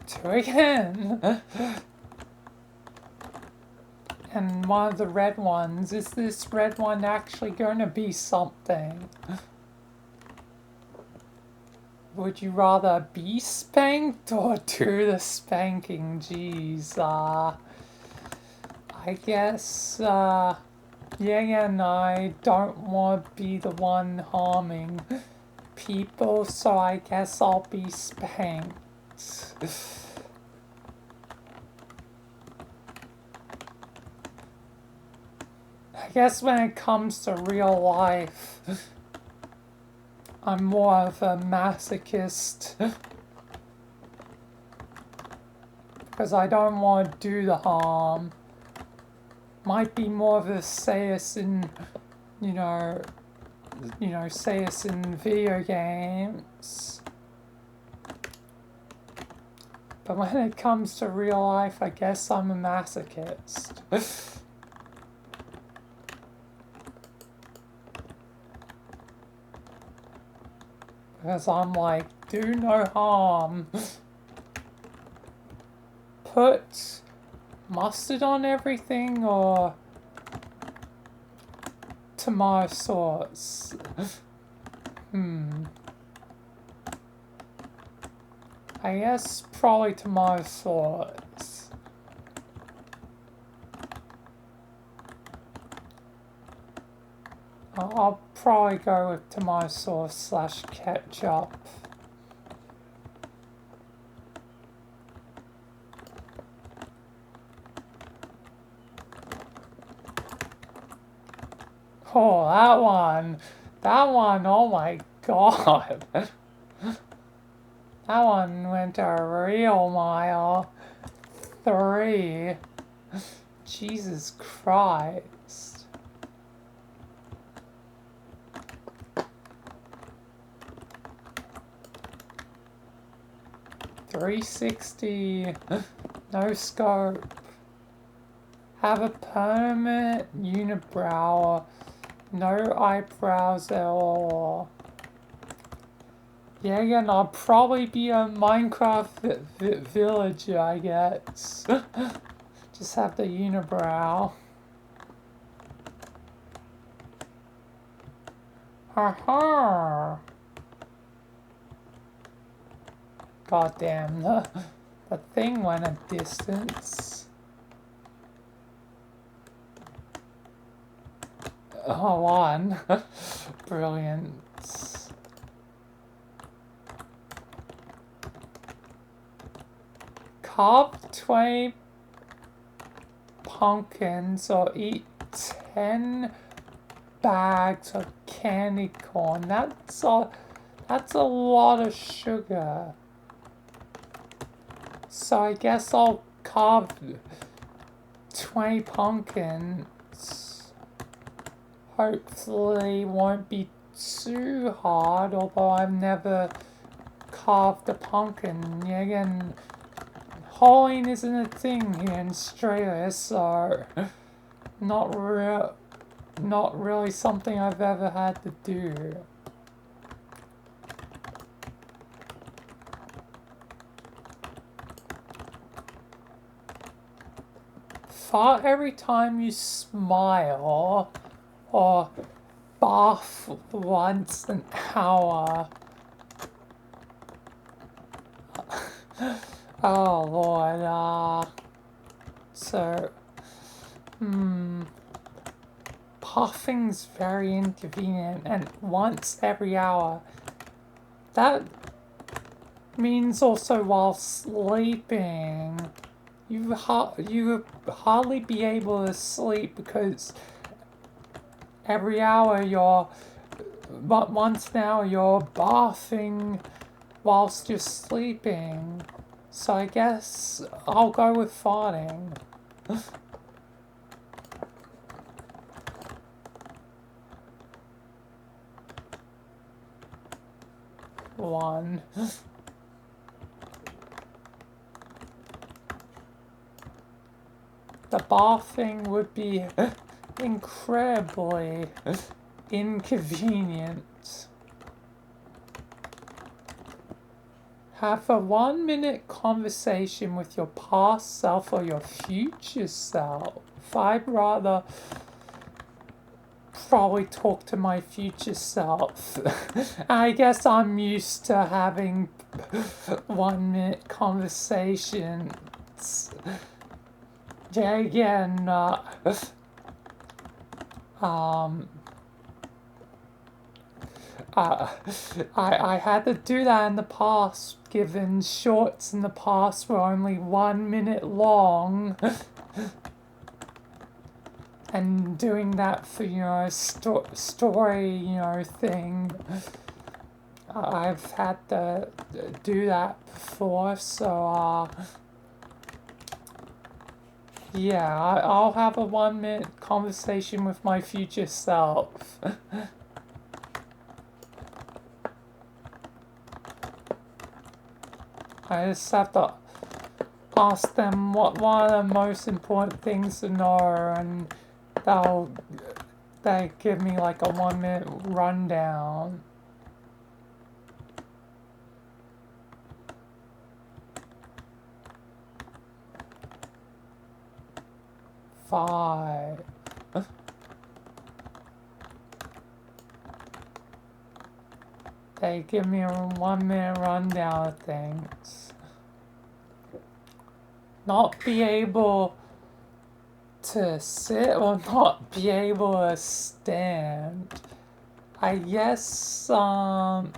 Two again. And one of the red ones, is this red one actually going to be something? Would you rather be spanked or do the spanking? Jeez, I guess, yeah, and I don't want to be the one harming people, so I guess I'll be spanked. I guess when it comes to real life, I'm more of a masochist. Because I don't want to do the harm. Might be more of a sadist in, sadist in video games. But when it comes to real life, I guess I'm a masochist. Because I'm like, do no harm. Put mustard on everything or tomato sauce? I guess probably tomato sauce. I'll probably go with tomato sauce / ketchup. Oh, that one, oh my god. That one went a real mile. 3. Jesus Christ. .360. No scope. Have a permanent unibrow. No eyebrows at all. Yeah, again, I'll probably be a Minecraft villager, I guess. Just have the unibrow. Haha. goddamn, the thing went a distance. Oh, one. Brilliant. Carve 20 pumpkins or eat 10 bags of candy corn. That's a lot of sugar. So I guess I'll carve 20 pumpkins. Hopefully won't be too hard, although I've never carved a pumpkin. Yeah, again, Halloween isn't a thing here in Australia, so not really something I've ever had to do. Fart every time you smile, or bath once an hour. Oh Lord, so, puffing's very inconvenient, and once every hour. That means also while sleeping, you hardly be able to sleep because every hour once now you're bathing whilst you're sleeping. So I guess I'll go with farting. One. The bathing would be incredibly inconvenient. Have a 1-minute conversation with your past self or your future self. I'd rather probably talk to my future self. I guess I'm used to having 1-minute conversations. Yeah, again, I had to do that in the past, given shorts in the past were only 1 minute long. And doing that for, a story, thing. I've had to do that before, so, yeah, I'll have a 1-minute conversation with my future self. I just have to ask them what one of the most important things to know, and they give me like a 1-minute rundown. Five. They give me a 1-minute rundown of things. Not be able to sit or not be able to stand. I guess, I'm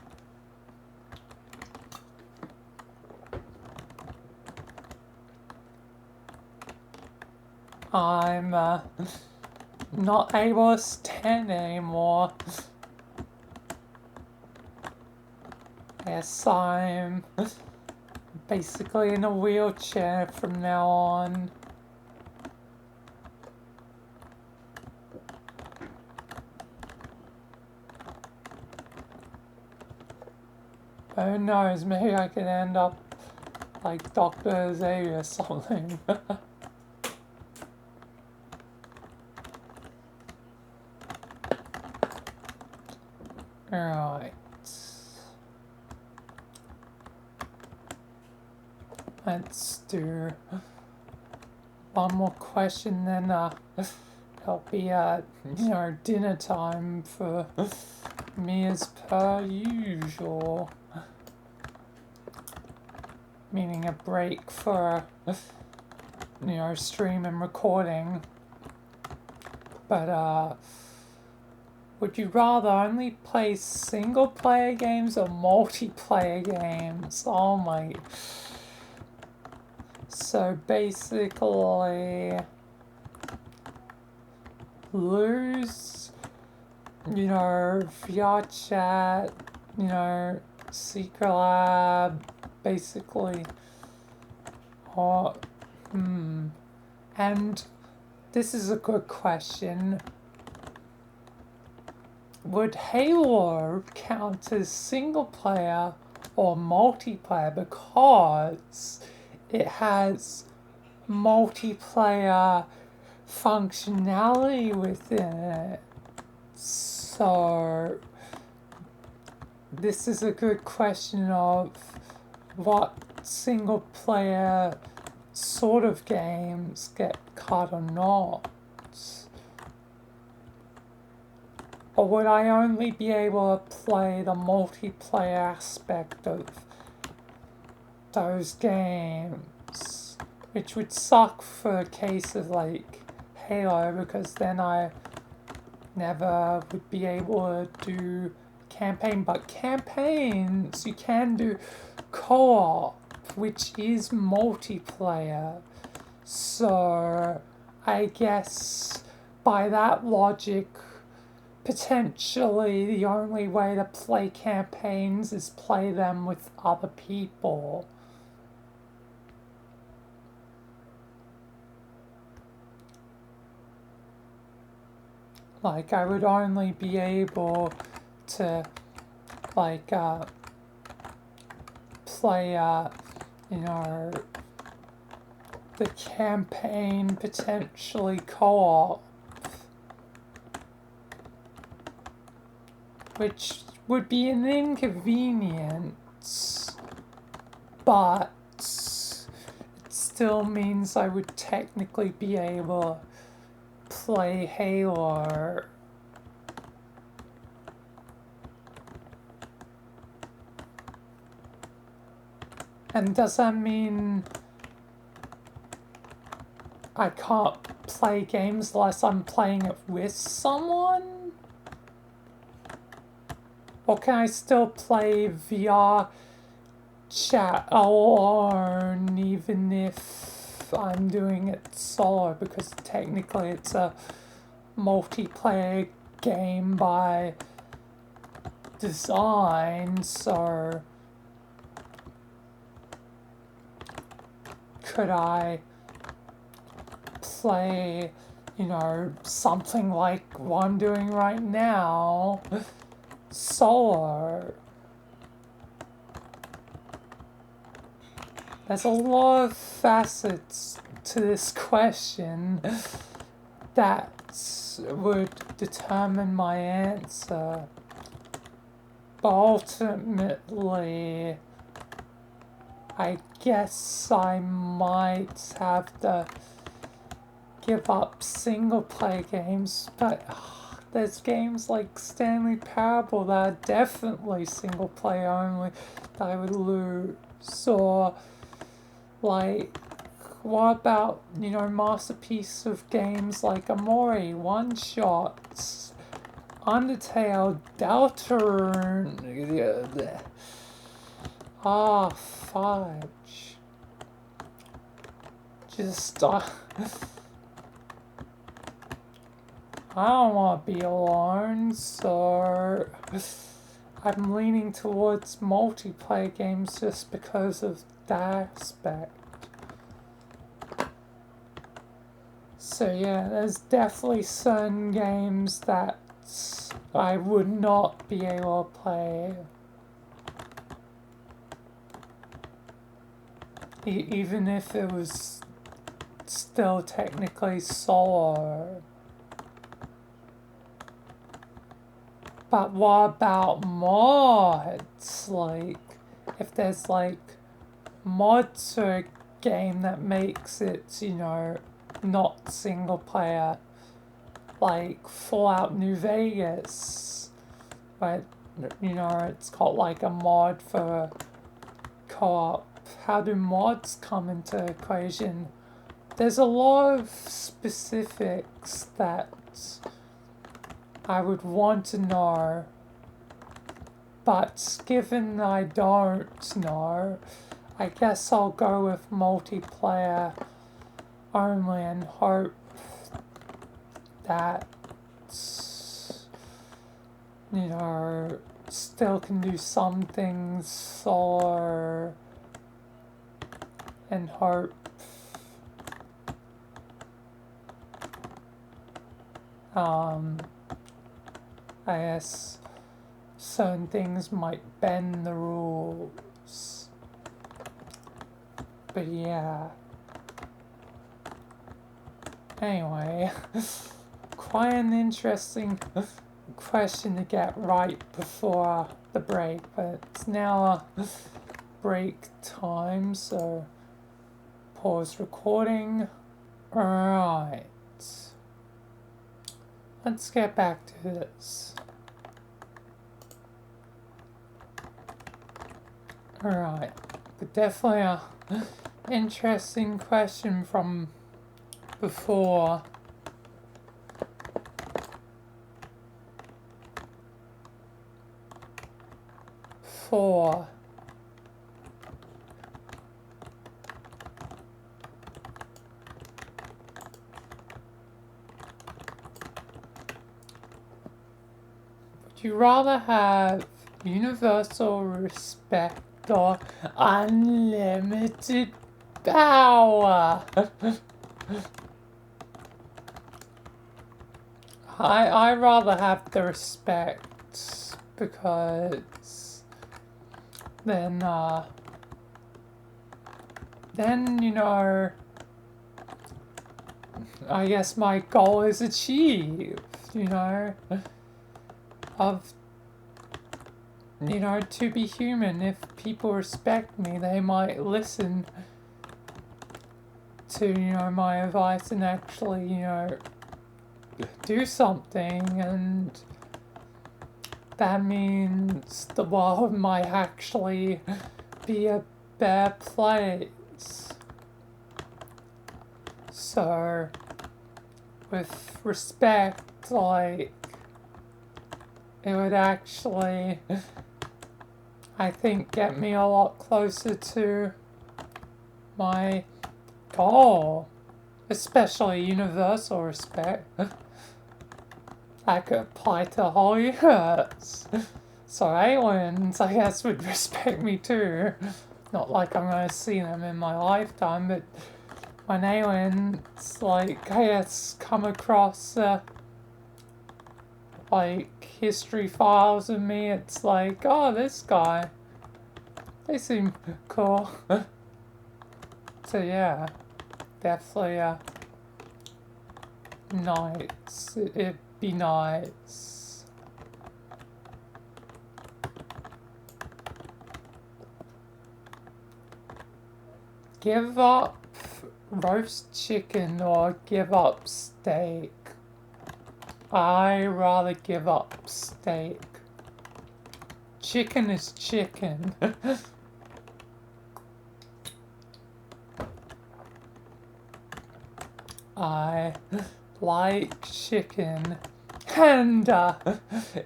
not able to stand anymore. Yes, I'm basically in a wheelchair from now on. Who knows, maybe I could end up like Dr. Xavier or something. Alright. Let's do one more question, then it'll be dinner time for me as per usual. meaning a break for, stream and recording. But, would you rather only play single player games or multiplayer games? Oh my. So basically, lose, VR chat, Secret Lab, basically. Or, And this is a good question. Would Halo count as single player or multiplayer? Because it has multiplayer functionality within it. So this is a good question of what single player sort of games get cut or not. Or would I only be able to play the multiplayer aspect of those games? Which would suck for a case of like Halo, because then I never would be able to do campaign. But campaigns, you can do co-op, which is multiplayer. So I guess by that logic, potentially the only way to play campaigns is play them with other people. Like, I would only be able to, like, play, the campaign potentially co-op, which would be an inconvenience, but it still means I would technically be able to play Halo. And does that mean I can't play games unless I'm playing it with someone? Or can I still play VR chat alone even if I'm doing it solo? Because technically it's a multiplayer game by design, so could I play, something like what I'm doing right now solo? There's a lot of facets to this question that would determine my answer. But ultimately, I guess I might have to give up single player games, but there's games like Stanley Parable that are definitely single player only that I would lose. Or like, what about, masterpiece of games like Amori, One Shots, Undertale, Deltarune? Fudge. Just, I don't want to be alone, so I'm leaning towards multiplayer games just because of that aspect. So yeah, there's definitely certain games that I would not be able to play. Even if it was still technically solo. But what about mods? Like, if there's like mods to a game that makes it, not single player, like Fallout New Vegas, where, it's got like a mod for co-op how do mods come into equation? There's a lot of specifics that I would want to know, but given I don't know, I guess I'll go with multiplayer only and hope that, you know, still can do some things solo and hope I guess certain things might bend the rules. But yeah. Anyway, quite an interesting question to get right before the break, but it's now break time, so pause recording. Alright. Let's get back to this. Alright, but definitely a interesting question from before. Would you rather have universal respect or unlimited power? I rather have the respect, because then you know, I guess my goal is achieved, you know, of, you know, to be human. If people respect me, they might listen to, you know, my advice and actually, you know, do something, and that means the world might actually be a better place. So, with respect, like, it would actually, I think, get me a lot closer to my goal, especially universal respect. That could apply to the whole universe. So aliens, I guess, would respect me too. Not like I'm gonna see them in my lifetime, but when aliens, like, I guess, come across, like, history files of me, it's like, oh, this guy, they seem cool. So yeah, definitely, nice. It'd be nice. Give up roast chicken or give up steak? I rather give up steak. Chicken is chicken. I like chicken, and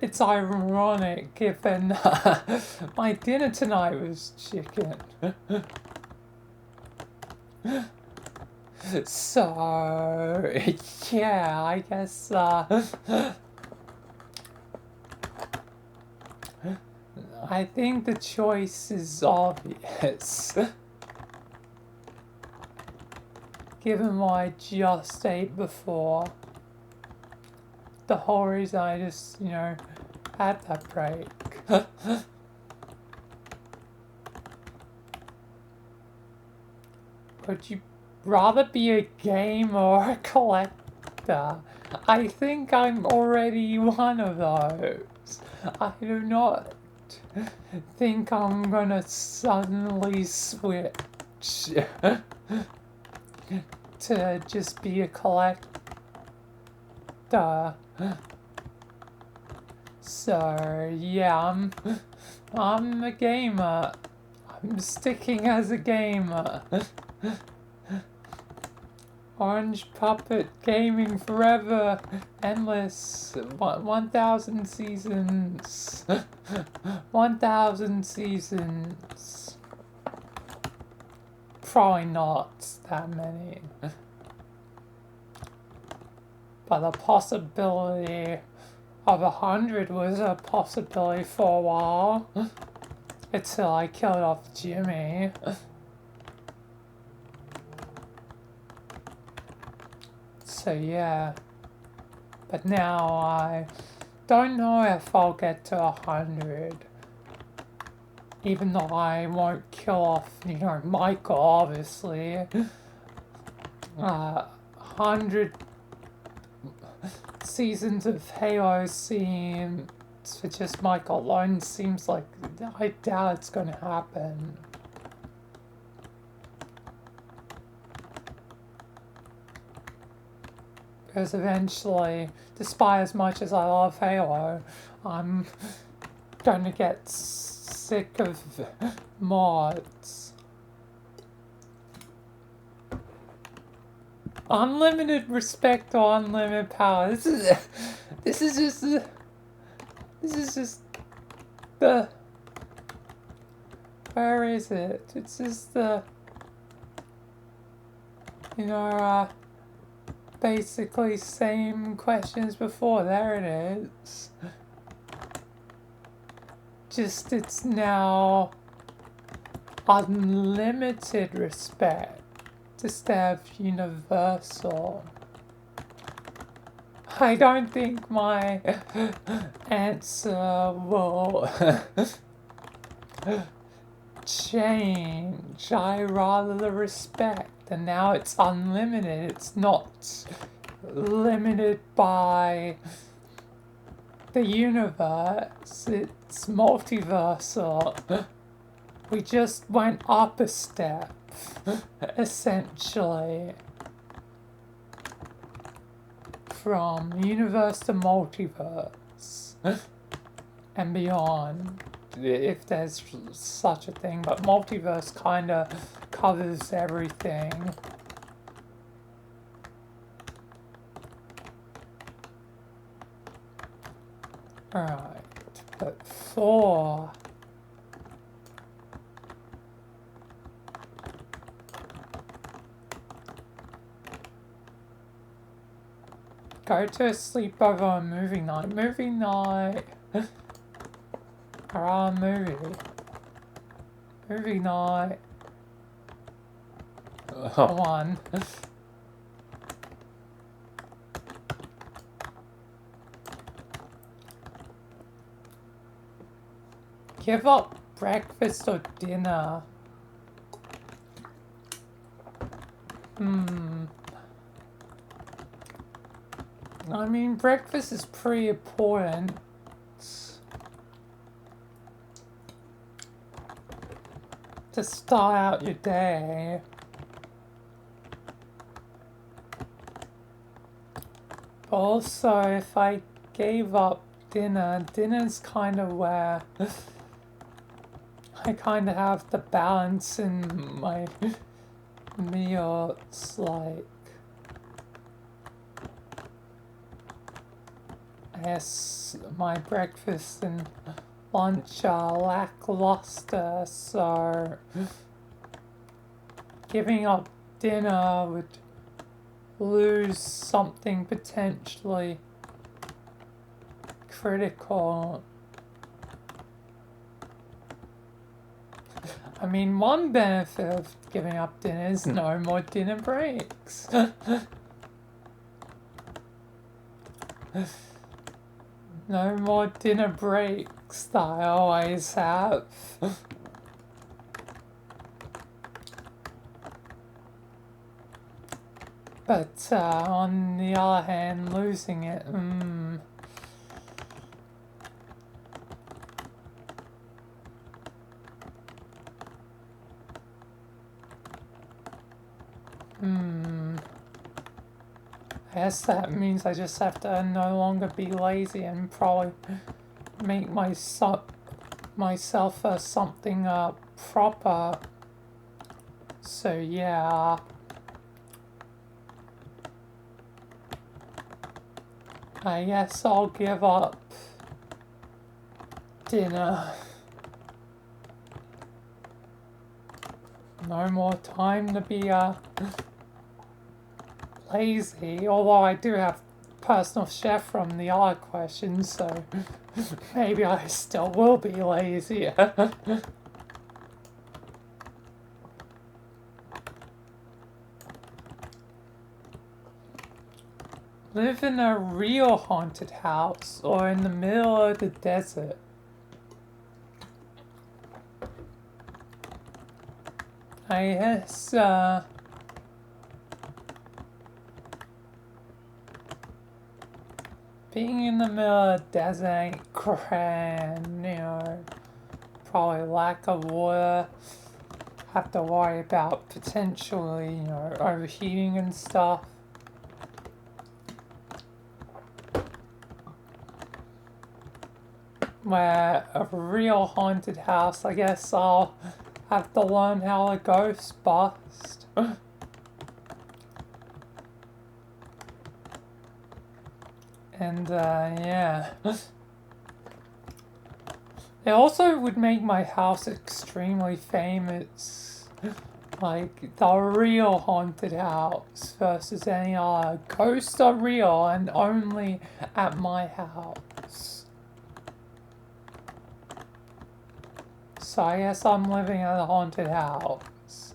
it's ironic given my dinner tonight was chicken. So, yeah, I guess, I think the choice is obvious. Given what I just ate before, the whole reason I just, you know, had that break. Would you rather be a gamer or a collector? I think I'm already one of those. I do not think I'm gonna suddenly switch to just be a collector. So yeah, I'm a gamer. I'm sticking as a gamer. Orange Puppet Gaming forever. Endless. 1,000 seasons. 1,000 seasons. Probably not that many. But the possibility of 100 was a possibility for a while. Until I killed off Jimmy. So yeah. But now I don't know if I'll get to 100. Even though I won't kill off, Michael, obviously. 100 seasons of Halo seems, for just Michael alone, seems like I doubt it's gonna happen. Because eventually, despite as much as I love Halo, I'm going to get sick of mods. Unlimited respect or unlimited power. This is just the, where is it? It's just the, basically same questions before. There it is. Just it's now unlimited respect instead of universal. I don't think my answer will change. I rather the respect. And now it's unlimited. It's not limited by the universe. It's multiversal. We just went up a step, essentially. From universe to multiverse. And beyond. If there's such a thing, but multiverse kinda covers everything. Alright, but 4. Go to a sleepover on movie night. Movie night. Movie. Movie night. 1. Give up breakfast or dinner. I mean, breakfast is pretty important. To start out your day. But also, if I gave up dinner's kind of where I kind of have to balance in my meals, like, I guess my breakfast and lunch are lackluster, so giving up dinner would lose something potentially critical. I mean, one benefit of giving up dinner is no more dinner breaks. No more dinner breaks that I always have. But on the other hand, losing it, I guess that means I just have to no longer be lazy and probably make myself something proper. So yeah. I guess I'll give up dinner. No more time to be lazy, although I do have personal chef from the other question, so maybe I still will be lazy. Live in a real haunted house or in the middle of the desert. I guess, being in the middle of the desert ain't grand, probably lack of water. Have to worry about potentially, overheating and stuff. Where a real haunted house, I guess I'll have to learn how a ghost bust. And, yeah. It also would make my house extremely famous. Like, the real haunted house versus any other. Ghosts are real and only at my house. So I guess I'm living in a haunted house.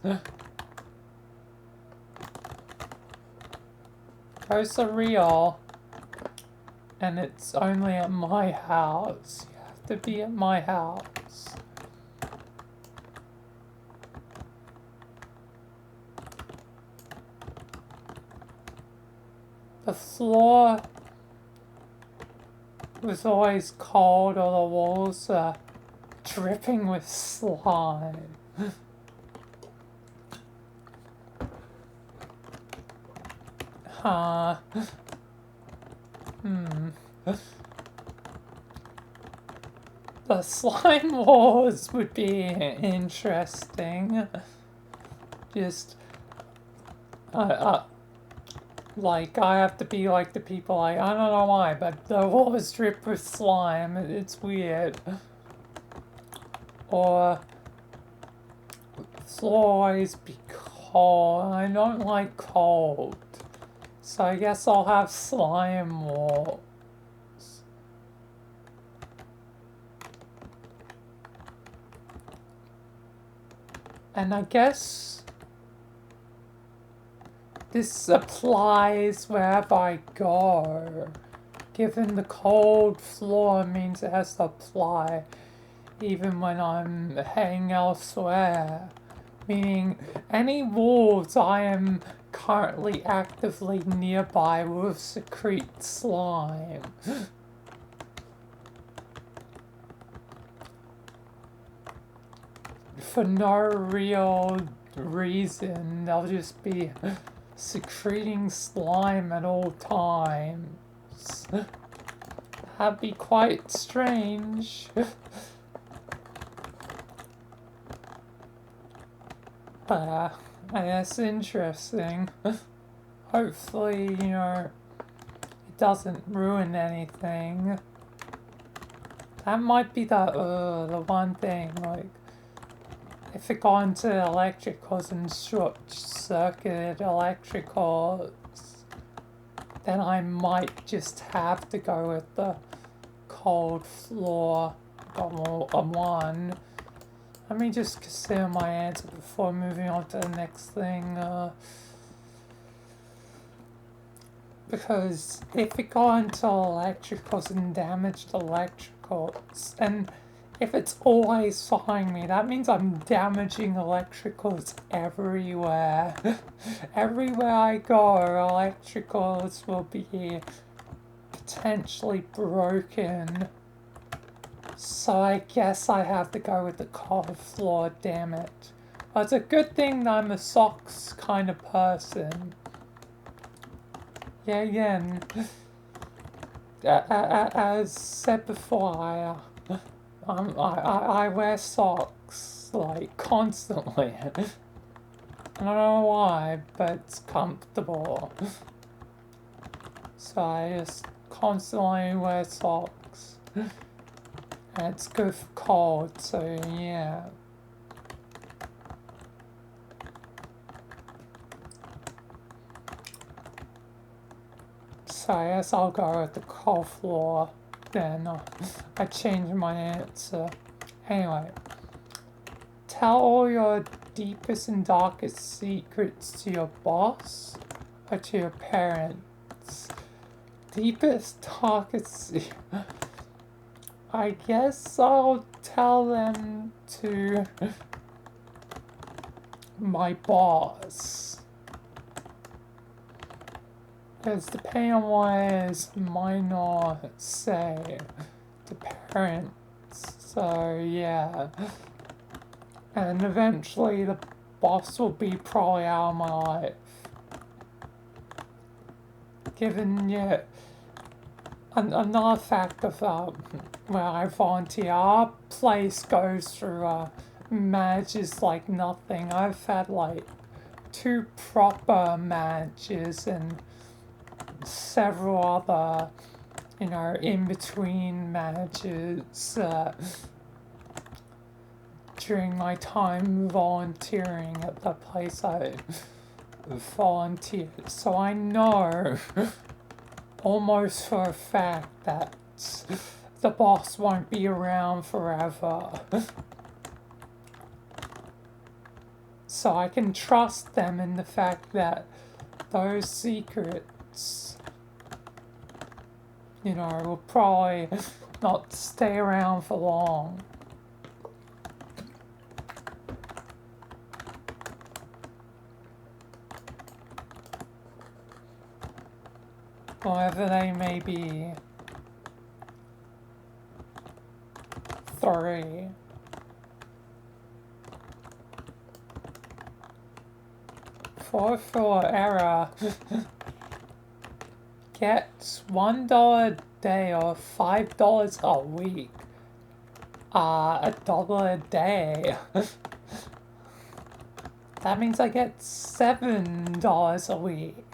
Ghosts are real, and it's only at my house. You have to be at my house. The floor was always cold, or the walls are dripping with slime. Huh. The slime wars would be interesting. Just, like, I have to be like the people I don't know why, but the walls drip with slime. It's weird. Or floor always be cold. I don't like cold. So I guess I'll have slime walls. And I guess this applies wherever I go. Given the cold floor means it has to apply even when I'm heading elsewhere. Meaning any wolves I am currently actively nearby will secrete slime. For no real reason, they'll just be secreting slime at all times. That'd be quite strange. That's interesting. Hopefully, it doesn't ruin anything. That might be the one thing, like, if it got into electricals and short-circuited electricals, then I might just have to go with the cold floor one. Let me just consider my answer before moving on to the next thing. Because if it got into electricals and damaged electricals, and if it's always following me, that means I'm damaging electricals everywhere. Everywhere I go, electricals will be potentially broken. So I guess I have to go with the cold floor, damn it. But it's a good thing that I'm a socks kind of person. Yeah, again, as said before, I wear socks. boss, like, constantly. I don't know why, but it's comfortable. So I just constantly wear socks. And it's good for cold, so yeah. So I guess I'll go with the cold floor. Then I changed my answer. Anyway, tell all your deepest and darkest secrets to your boss or to your parents. Deepest, darkest I guess I'll tell them to my boss. Because depending on what it is, might not say to parents. So yeah. And eventually the boss will be probably out of my life. Given, yeah, another fact of where I volunteer, our place goes through matches like nothing. I've had like 2 proper matches and several other, in-between matches during my time volunteering at the place I volunteered. So I know almost for a fact that the boss won't be around forever. So I can trust them in the fact that those secrets, will probably not stay around for long. Whatever they may be. 3. For error. Get $1 a day or $5 a week. $1 a day. That means I get $7 a week.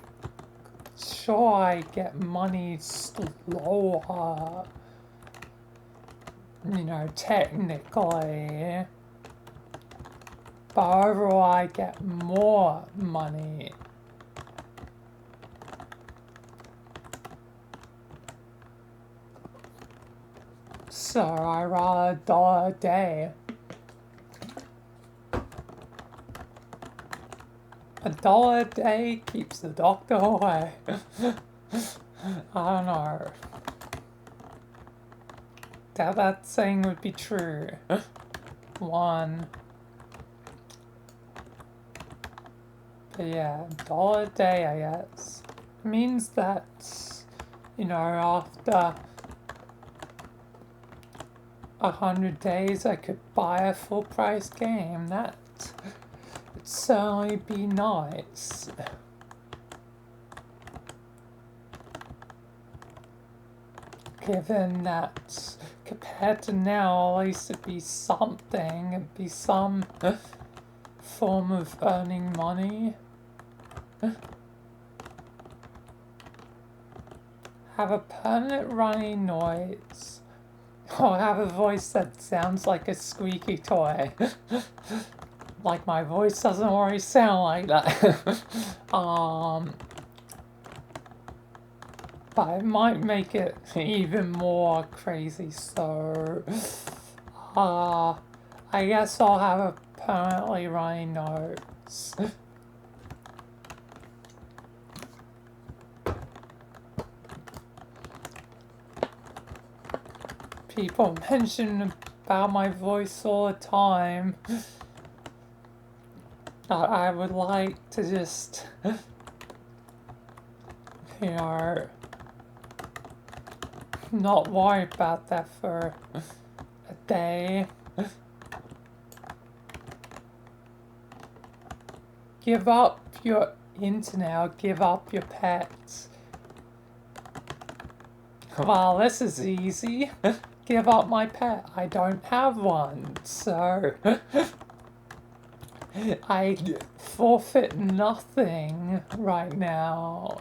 Sure, I get money slower. Technically. But overall, I get more money. So I rather $1 a day. $1 a day keeps the doctor away. I don't know. That saying would be true. 1. But yeah, $1 a day, I guess. Means that, after 100 days, I could buy a full price game. That would certainly be nice. Given that compared to now, at least it'd be something, it'd be some form of earning money. Have a permanent running noise. Or have a voice that sounds like a squeaky toy. Like my voice doesn't already sound like that. But it might make it even more crazy, so I guess I'll have a permanently running nose. People mention about my voice all the time. I would like to just, not worry about that for a day. Give up your internet or give up your pets. Well, this is easy. Give up my pet. I don't have one, so I forfeit nothing right now.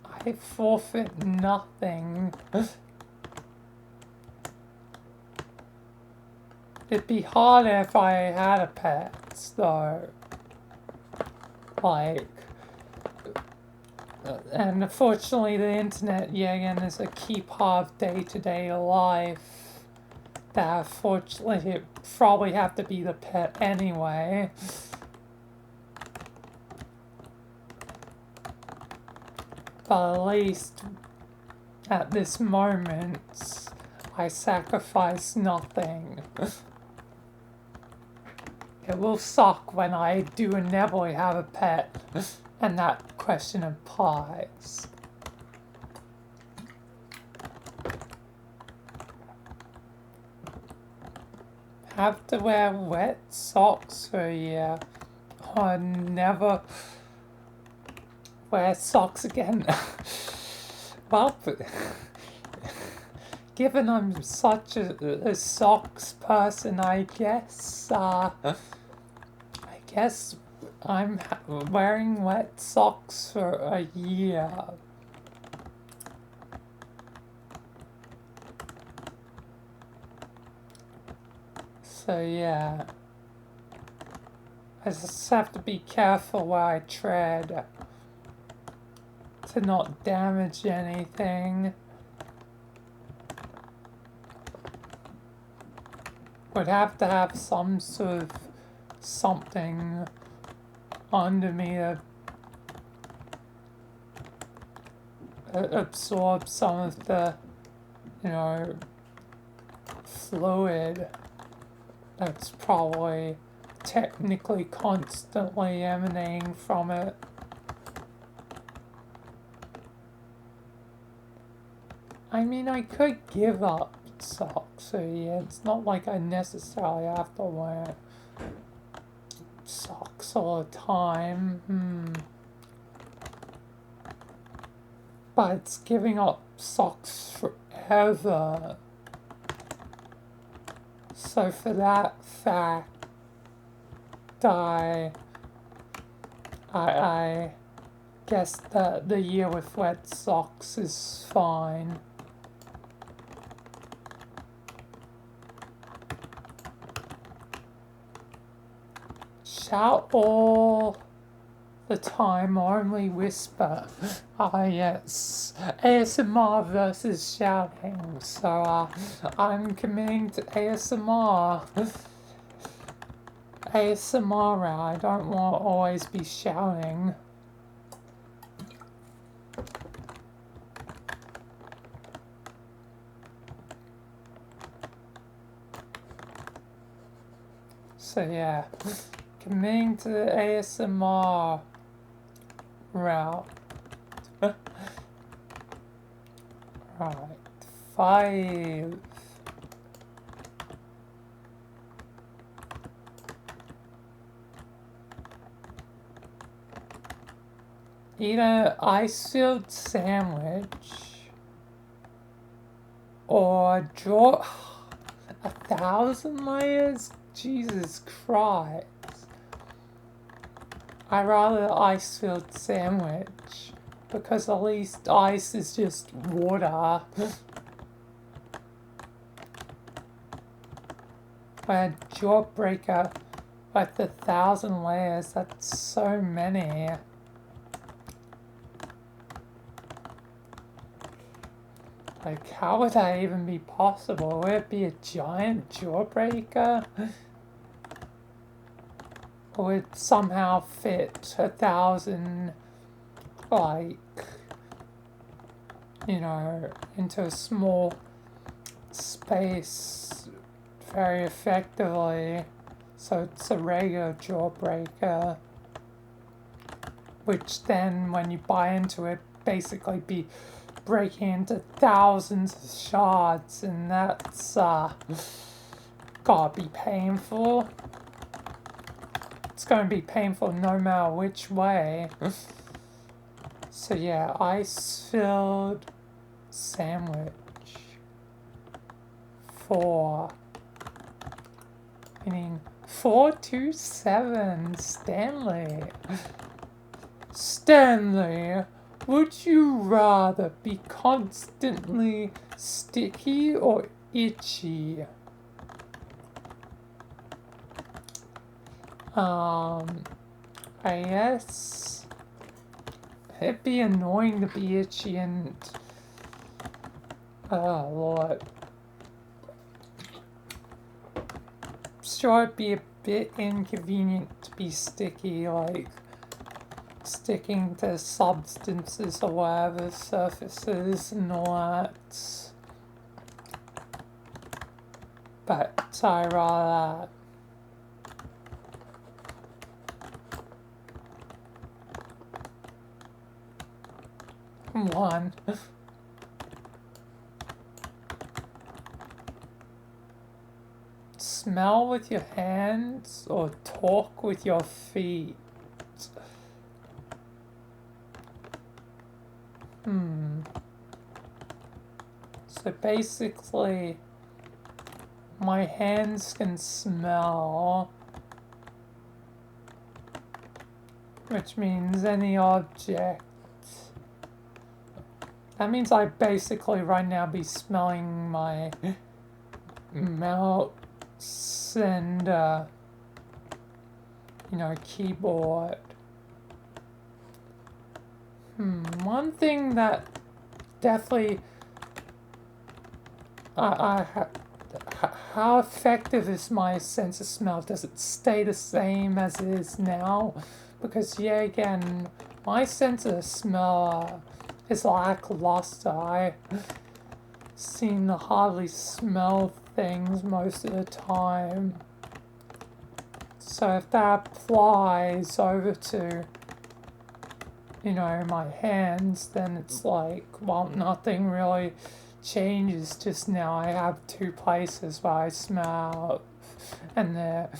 I forfeit nothing. It'd be harder if I had a pet, though. Like, and unfortunately the internet, yeah, again, is a key part of day-to-day life that unfortunately it probably have to be the pet anyway. But at least at this moment, I sacrifice nothing. It will suck when I do inevitably have a pet, and that question applies. Have to wear wet socks for a year, or never wear socks again. Well, given I'm such a socks person, I guess I'm wearing wet socks for a year. So yeah, I just have to be careful where I tread to not damage anything. Would have to have some sort of something under me to absorb some of the, fluid that's probably technically constantly emanating from it. I mean, I could give up socks, so yeah, it's not like I necessarily have to wear socks all the time. But it's giving up socks forever. So for that fact, I guess that the year with wet socks is fine. Shout all the time, or only whisper. Yes. ASMR versus shouting. So, I'm committing to ASMR. ASMR, I don't want to always be shouting. So, yeah. Committing to the ASMR route. Right. 5. Eat an ice-filled sandwich or draw 1,000 layers? Jesus Christ. I'd rather ice-filled sandwich because at least ice is just water. A jawbreaker with 1,000 layers, that's so many. Like, how would that even be possible? Would it be a giant jawbreaker? Or would it somehow fit 1,000, like, into a small space very effectively? So it's a regular jawbreaker, which then, when you buy into it, basically be breaking into thousands of shards, and that's gotta be painful. It's gonna be painful no matter which way. So yeah, ice-filled sandwich for Meaning 427, Stanley. Stanley, would you rather be constantly sticky or itchy? I guess it'd be annoying to be itchy and, oh Lord. Sure, it'd be a bit inconvenient to be sticky, like sticking to substances or whatever, surfaces and all that. But I rather one. Smell with your hands or talk with your feet? So basically, my hands can smell, which means any object. That means I basically right now be smelling my mouse and, keyboard. One thing that definitely, how effective is my sense of smell? Does it stay the same as it is now? Because yeah, again, my sense of smell is lackluster. I seem to hardly smell things most of the time. So if that applies over to, my hands, then it's like, well, nothing really changes. Just now I have two places where I smell, and they're,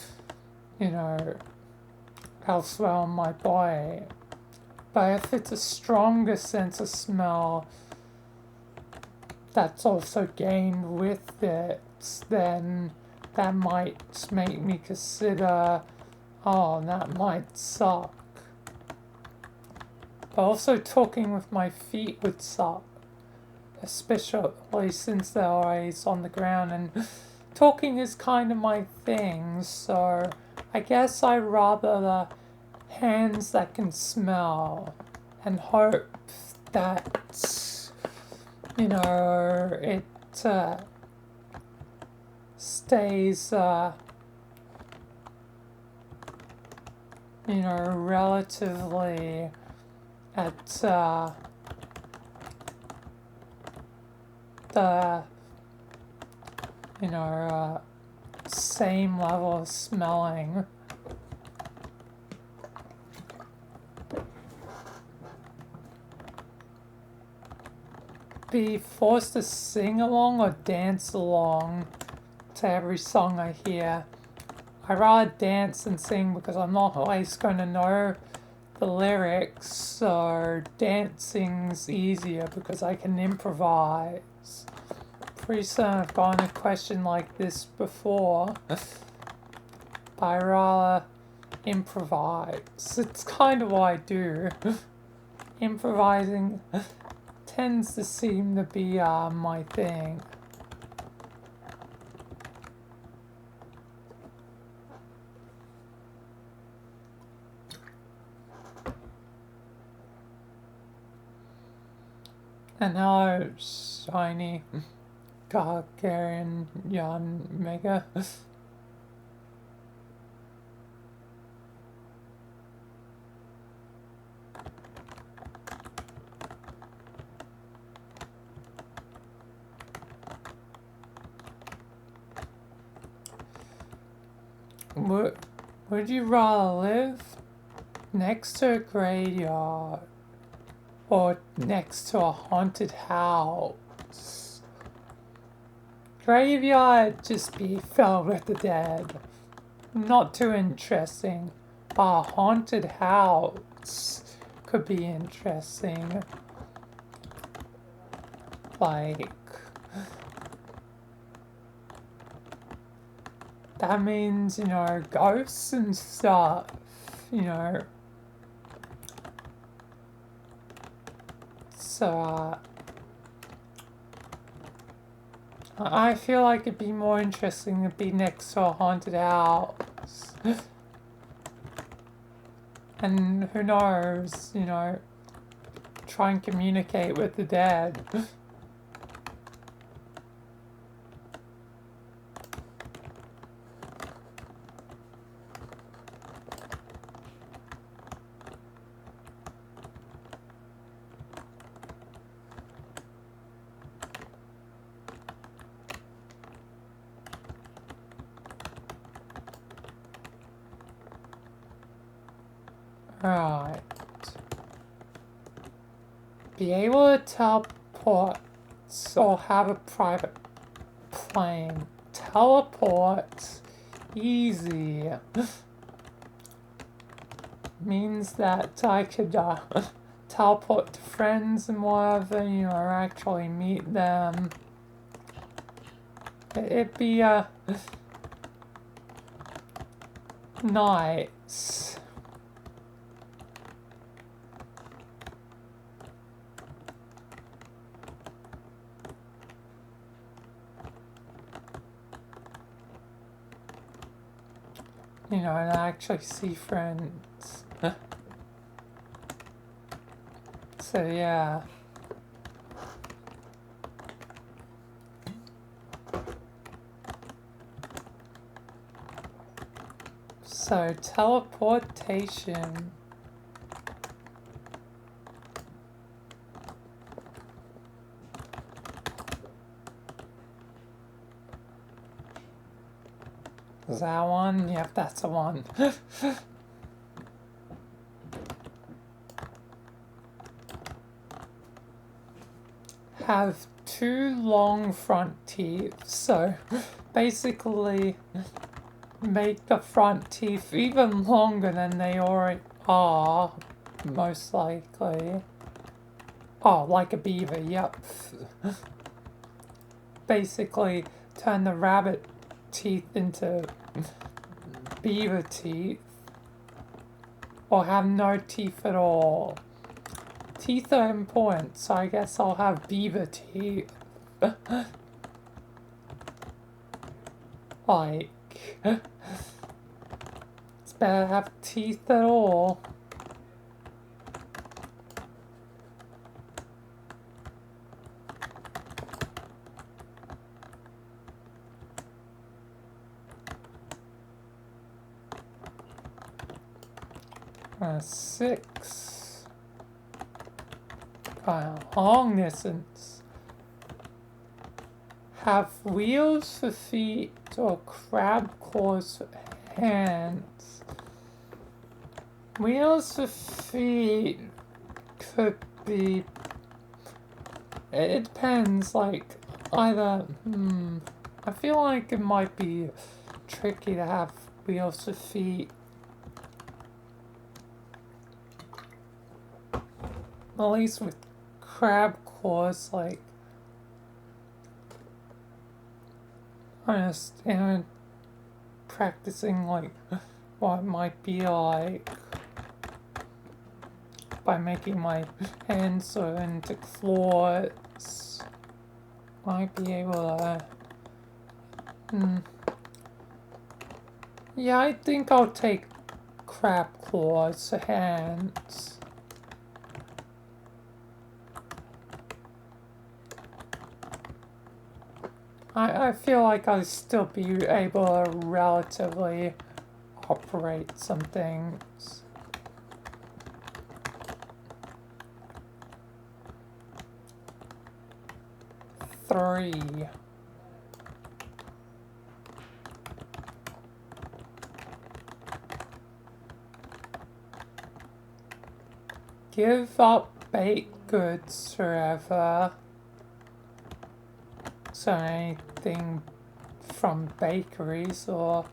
elsewhere on my body. But if it's a stronger sense of smell that's also gained with it, then that might make me consider, oh, that might suck. But also talking with my feet would suck, especially since they're always on the ground, and talking is kind of my thing, so I guess I'd rather the hands that can smell and hope that, it stays, relatively at the, same level of smelling. Be forced to sing along or dance along to every song I hear. I rather dance than sing because I'm not always going to know the lyrics, so dancing's easier because I can improvise. Pretty certain I've gotten a question like this before, but I rather improvise. It's kind of what I do. Improvising tends to seem to be my thing. And hello, Shiny Gargarian Yan Mega. Would you rather live next to a graveyard or next to a haunted house? Graveyard just be filled with the dead. Not too interesting. But a haunted house could be interesting. Like, that means, you know, ghosts and stuff, you know. So, I feel like it'd be more interesting to be next to a haunted house. And who knows, you know, try and communicate with the dead. Right. Be able to teleport or have a private plane. Teleport. Easy. Means that I could teleport to friends and whatever, you know, or actually meet them. It'd be nice. You know, and actually see friends. So yeah. So teleportation. Is that one? Yep, that's the one. Have two long front teeth, so basically make the front teeth even longer than they already are, most likely. Oh, like a beaver, yep. Basically turn the rabbit teeth into beaver teeth, or have no teeth at all. Teeth are important, so I guess I'll have beaver teeth. Like, it's better to have teeth at all. Six. Long distance. Have wheels for feet or crab claws for hands. Wheels for feet could be. It depends, like, either. I feel like it might be tricky to have wheels for feet. At least with crab claws, like, I understand practicing, like, what it might be like by making my hands into claws. Might be able to. Yeah, I think I'll take crab claws to hands. I feel like I'll still be able to relatively operate some things. Three. Give up baked goods forever. So anything from bakeries or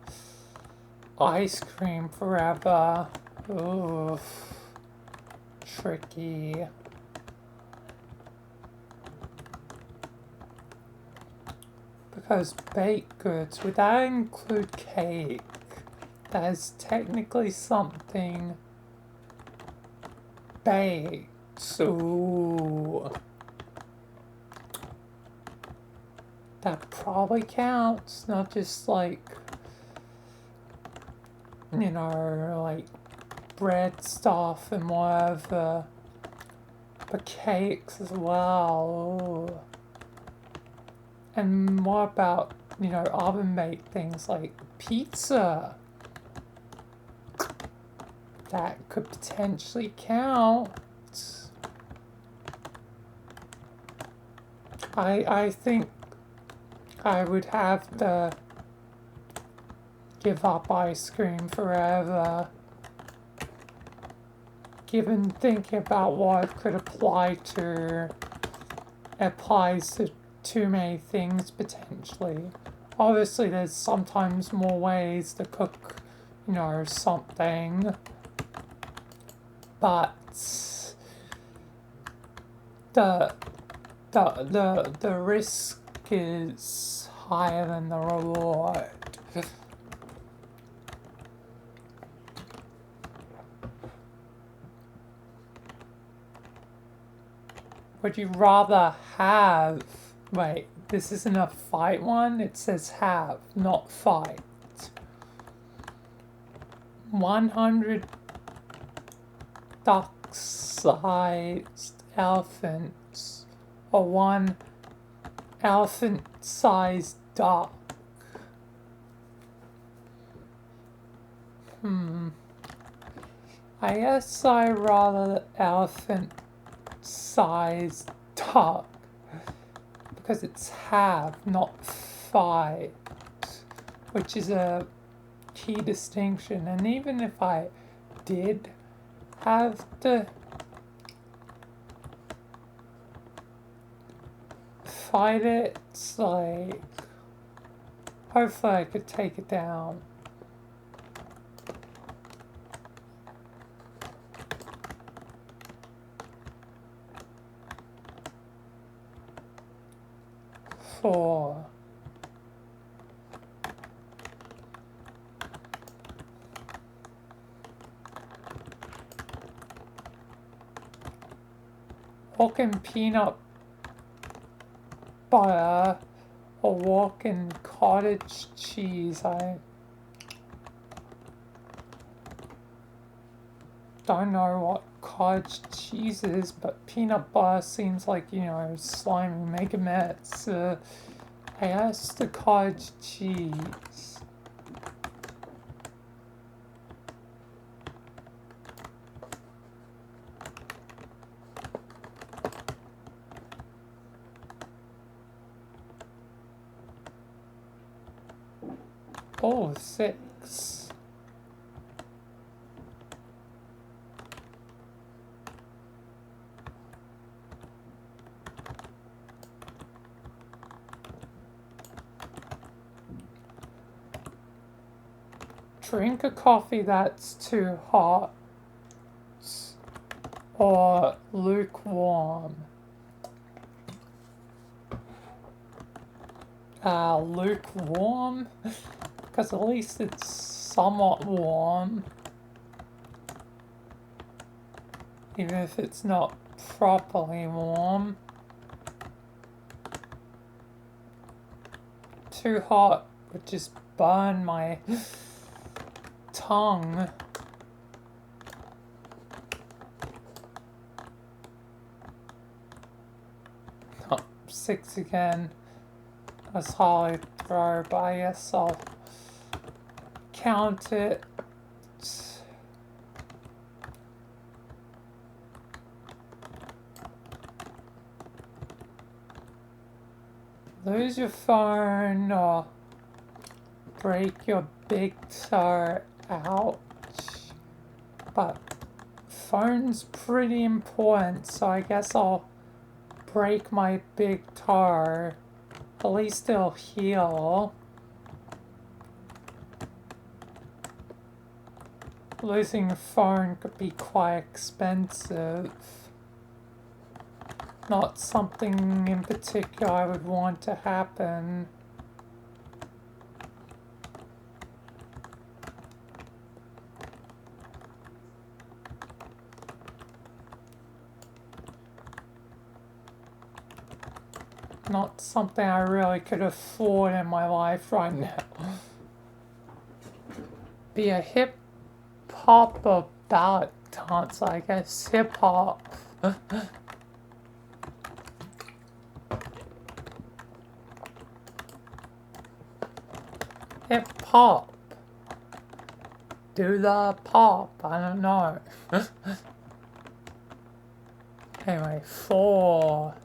ice cream forever. Oof. Tricky. Because baked goods, would that include cake? That is technically something baked. Ooh. That probably counts, not just like, you know, like bread stuff and whatever, but cakes as well. Ooh. And what about, you know, oven-made things like pizza? That could potentially count. I think I would have to give up ice cream forever, given thinking about what it could apply to. It applies to too many things potentially. Obviously, there's sometimes more ways to cook, you know, something, but the the risk is higher than the reward. Would you rather have... Wait, this isn't a fight one? It says have, not fight. 100 duck-sized elephants or one elephant-sized duck. I guess I'd rather the elephant-sized duck because it's have, not fight, which is a key distinction. And even if I did have to fight it, it's like, hopefully I could take it down. For walking peanut butter or walking cottage cheese. I don't know what cottage cheese is, but peanut butter seems like, you know, slimy mega mess. I guess the cottage cheese. Oh, 6. Drink a coffee that's too hot or lukewarm. Lukewarm, because at least it's somewhat warm, even if it's not properly warm. Too hot would just burn my tongue. Oh, 6 again. That's hardly throw, but I guess I'll count it. Lose your phone or break your big toe. Ouch. But phone's pretty important, so I guess I'll break my big toe. At least it'll heal. Losing a phone could be quite expensive. Not something in particular I would want to happen. not something I really could afford in my life right now. Be a hip hop or ballad dance, I guess. Hip hop. Hip hop. Do the pop. I don't know. Anyway, 4.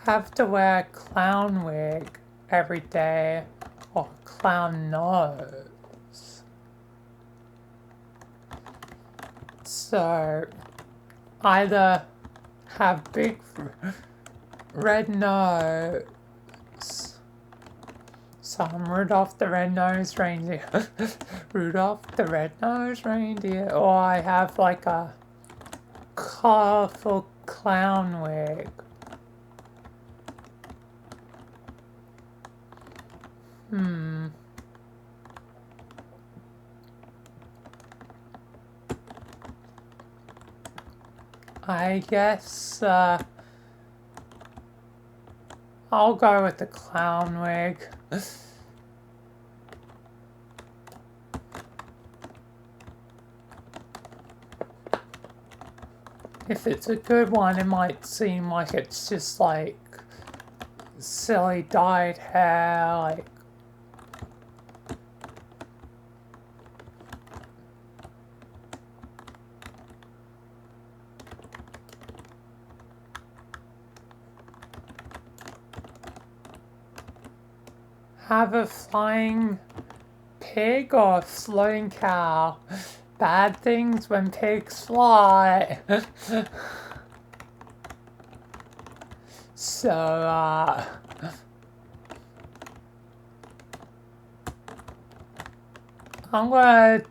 Have to wear a clown wig every day or clown nose. So either have big red nose. So I'm Rudolph the Red-Nosed Reindeer. Rudolph the Red-Nosed Reindeer. Or I have like a colorful clown wig. I guess I'll go with the clown wig. If it's a good one, it might seem like it's just like silly dyed hair, like have a flying pig or a floating cow. Bad things when pigs fly. So, I'm gonna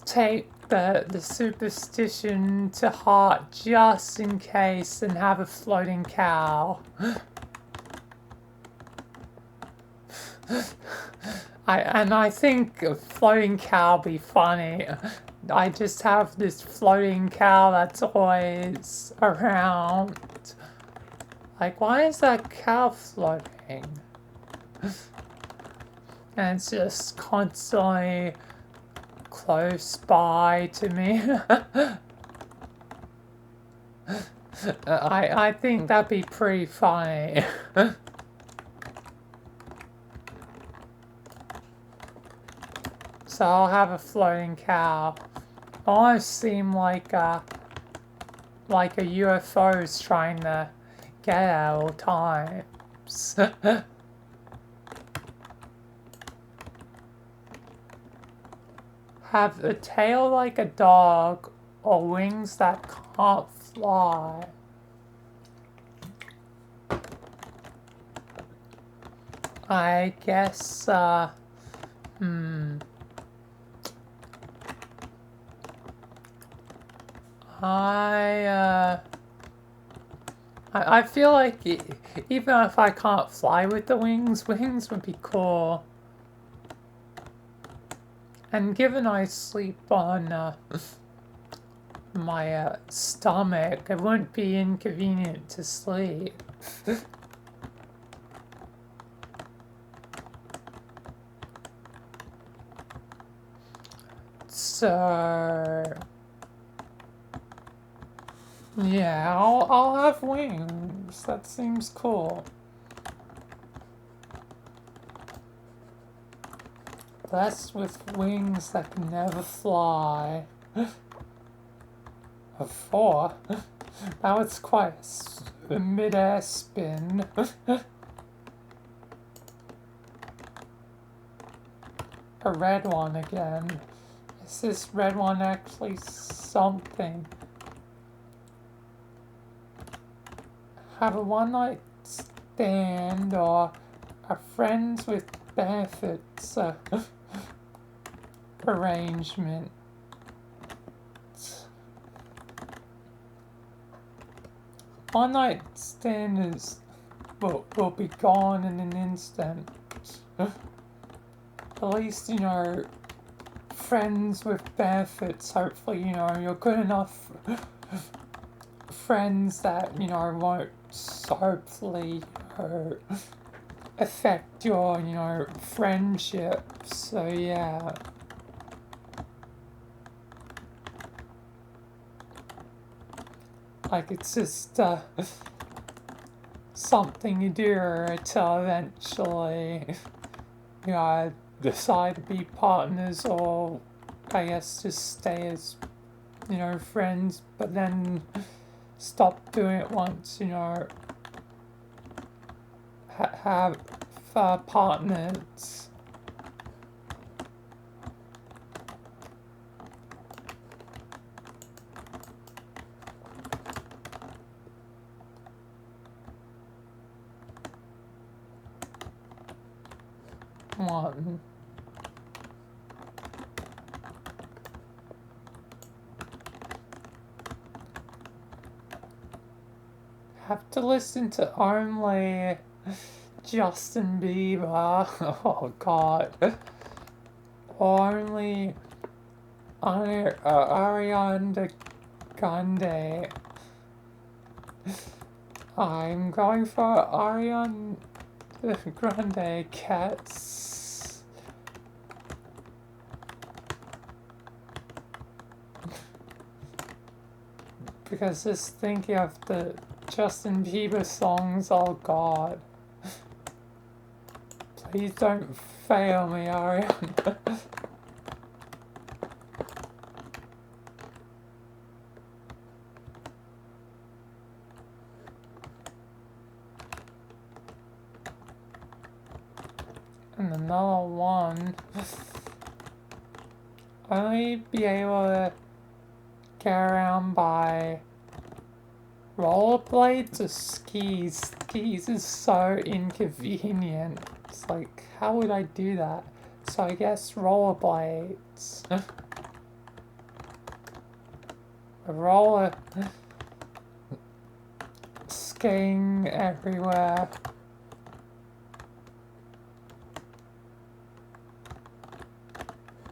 take the superstition to heart just in case and have a floating cow. I think a floating cow would be funny. I just have this floating cow that's always around. Like, why is that cow floating? And it's just constantly close by to me. I think that'd be pretty funny. So I'll have a floating cow. Almost seem like a UFO is trying to get at all times. Have a tail like a dog or wings that can't fly. I guess, I feel like even if I can't fly with the wings would be cool. And given I sleep on my stomach, it wouldn't be inconvenient to sleep. So yeah, I'll have wings. That seems cool. Blessed with wings that can never fly. A 4? That was quite a mid-air spin. A red one again. Is this red one actually something? Have a one-night stand or a friends with benefits arrangement. One night stand will be gone in an instant. At least, friends with benefits. Hopefully, you know, you're good enough friends that, you know, won't hopefully affect your, you know, friendship. So yeah. Like it's just something you do to eventually, you know, decide to be partners or I guess just stay as, you know, friends, but then stop doing it once, you know, have partners. One. Have to listen to only Justin Bieber. Oh God. Only Ariana Grande. I'm going for Ariana Grande Cats. Because just thinking of the Justin Bieber songs, oh God. Please don't fail me, Ariana. And another one. Only be able to get around by rollerblades or skis. Skis is so inconvenient. It's like, how would I do that? So I guess rollerblades. Roller skiing everywhere.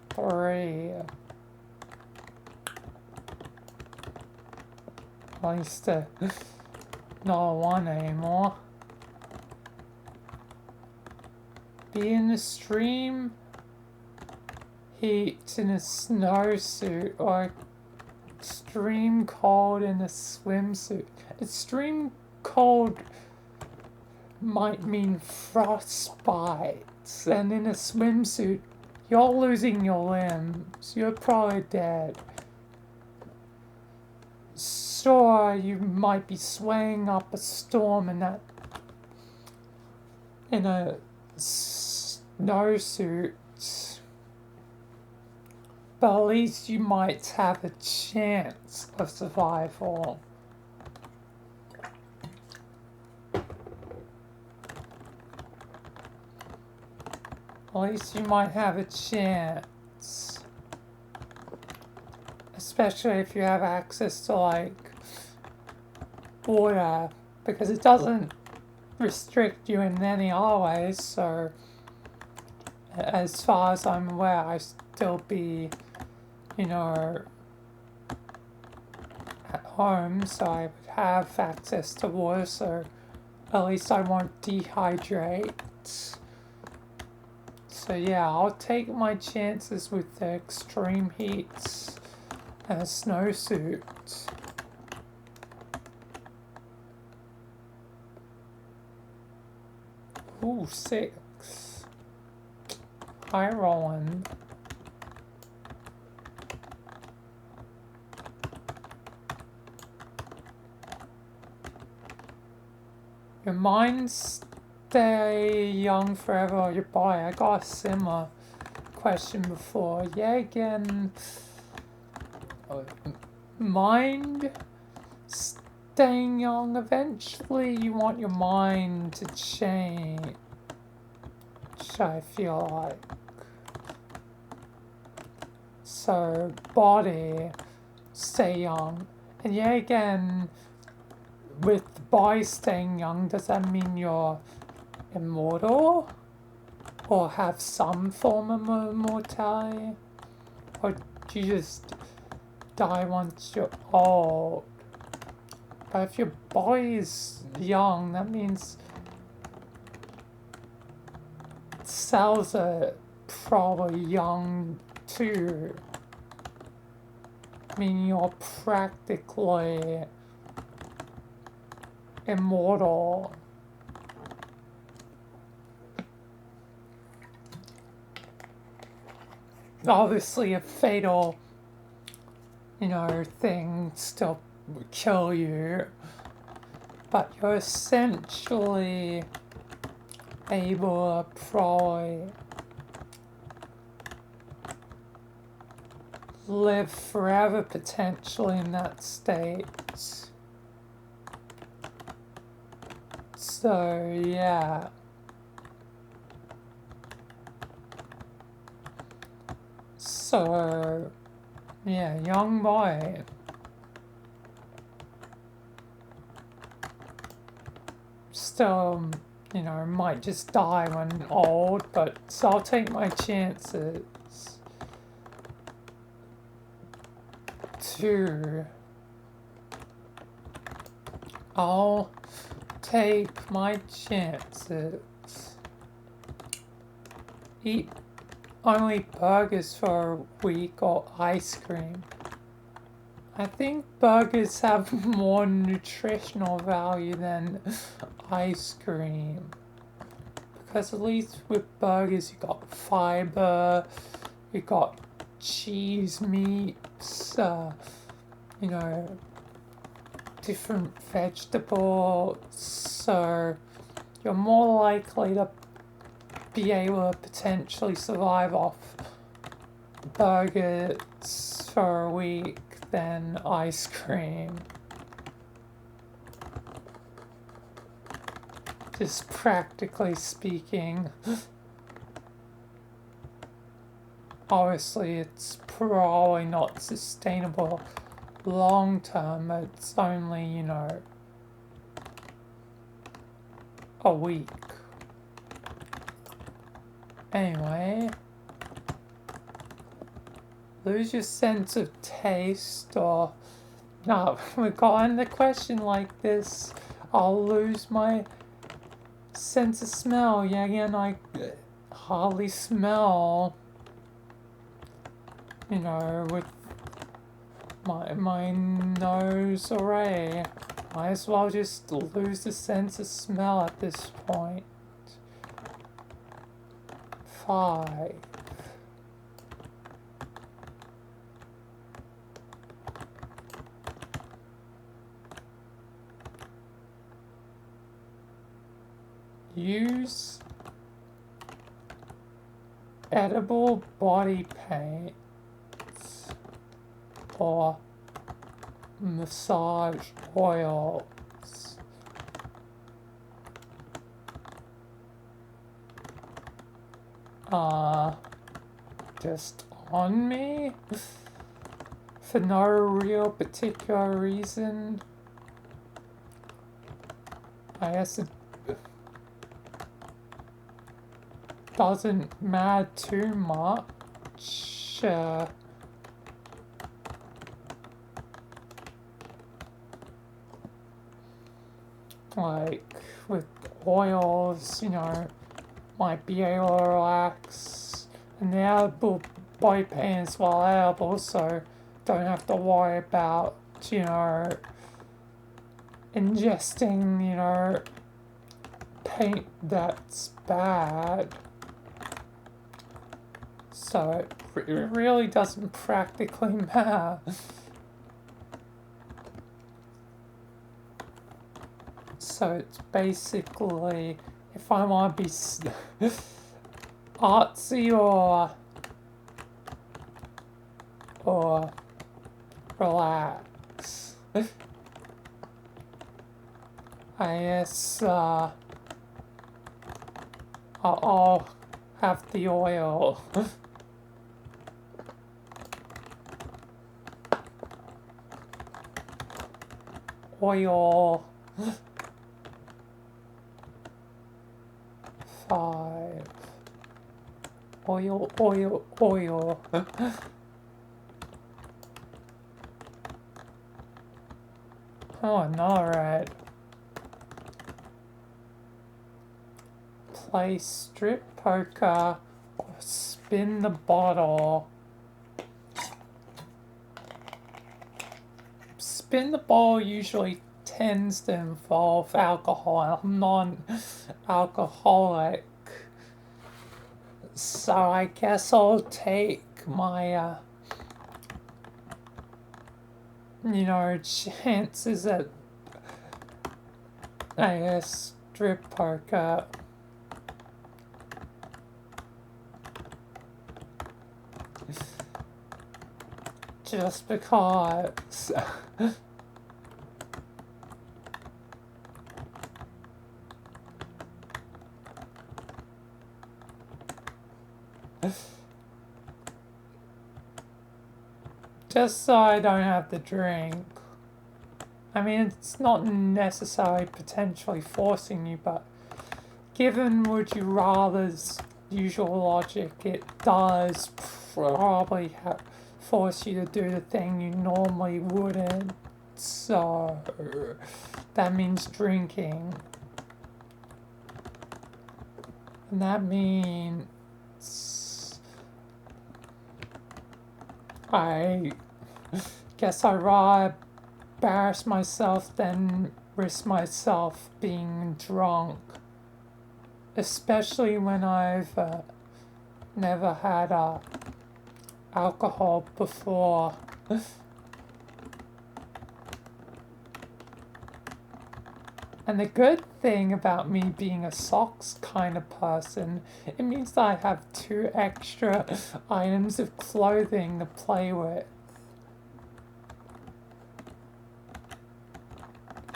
Three. At least not one anymore. Be in the extreme heat in a snowsuit or extreme cold in a swimsuit. Extreme cold might mean frostbite, and in a swimsuit, you're losing your limbs. You're probably dead. Sure, you might be swaying up a storm in that in a snowsuit, but at least you might have a chance of survival. At least you might have a chance. Especially if you have access to, like, water. Because it doesn't restrict you in any other ways, so as far as I'm aware, I still be, you know, at home, so I would have access to water, so at least I won't dehydrate. So yeah, I'll take my chances with the extreme heat and a snowsuit. Ooh, 6. High rolling. Your mind stay young forever or your body? I got a similar question before. Yeah, again, mind staying young. Eventually you want your mind to change, I feel like. So body stay young. And yeah, again, with the body staying young, does that mean you're immortal? Or have some form of immortality? Or do you just die once you're old? But if your body is young, that means cells are probably young too. I mean, you're practically immortal. Obviously, a fatal, thing still would kill you, but you're essentially able to probably live forever potentially in that state. So, yeah. So, yeah, young boy. Still, might just die when old, but so I'll take my chances. I'll take my chances. Eat only burgers for a week or ice cream. I think burgers have more nutritional value than ice cream. Because at least with burgers you got fiber, you got cheese, meats, different vegetables, so you're more likely to be able to potentially survive off burgers for a week than ice cream. Just practically speaking. Obviously, it's probably not sustainable long term. It's only, a week. Anyway, lose your sense of taste, or no, regarding the question like this, I'll lose my sense of smell. Yeah, again, I hardly smell. With my nose array. Might as well just lose the sense of smell at this point. 5. Use edible body paint or massage oils. Just on me for no real particular reason. I guess it doesn't matter too much. Like with oils, might be able to relax. And the edible body paint is well edible, so don't have to worry about, ingesting, paint that's bad. So it really doesn't practically matter. So it's basically, if I want to be artsy or relax, I guess I'll have the oil. Oil. 5. Oil. Oh, no, right. Play strip poker or spin the bottle. Spin the bottle usually tends to involve alcohol, and I'm non-alcoholic. So I guess I'll take my, chances at, I guess, strip poker. Just because. Just so I don't have to drink. I mean, it's not necessarily potentially forcing you, but given would you rather's usual logic, it does probably force you to do the thing you normally wouldn't. So that means drinking. And that means I guess I'd rather embarrass myself than risk myself being drunk. Especially when I've never had alcohol before. And the good thing about me being a socks kind of person, it means that I have 2 extra items of clothing to play with.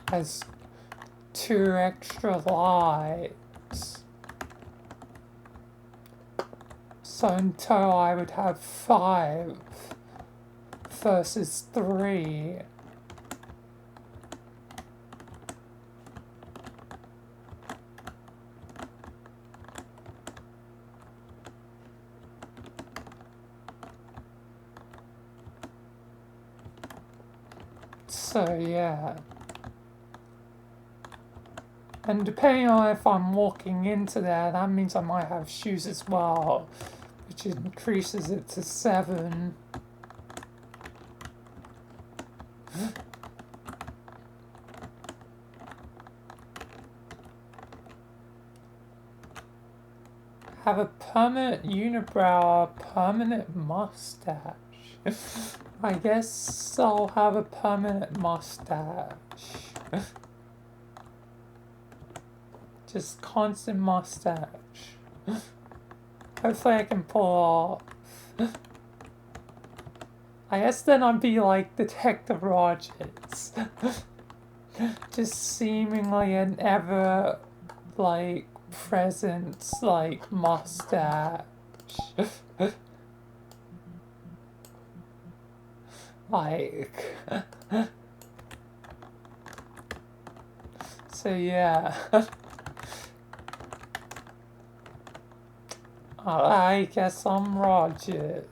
As 2 extra lives. So in total I would have 5 versus 3. So yeah. And depending on if I'm walking into there, that means I might have shoes as well, which increases it to 7. Have a permanent unibrow, a permanent mustache. I guess I'll have a permanent mustache. Just constant mustache. Hopefully I can pull off. I guess then I'd be like Detective Rogers. Just seemingly an ever, like, present, like, mustache. Like... So yeah. I guess I'm Rogers.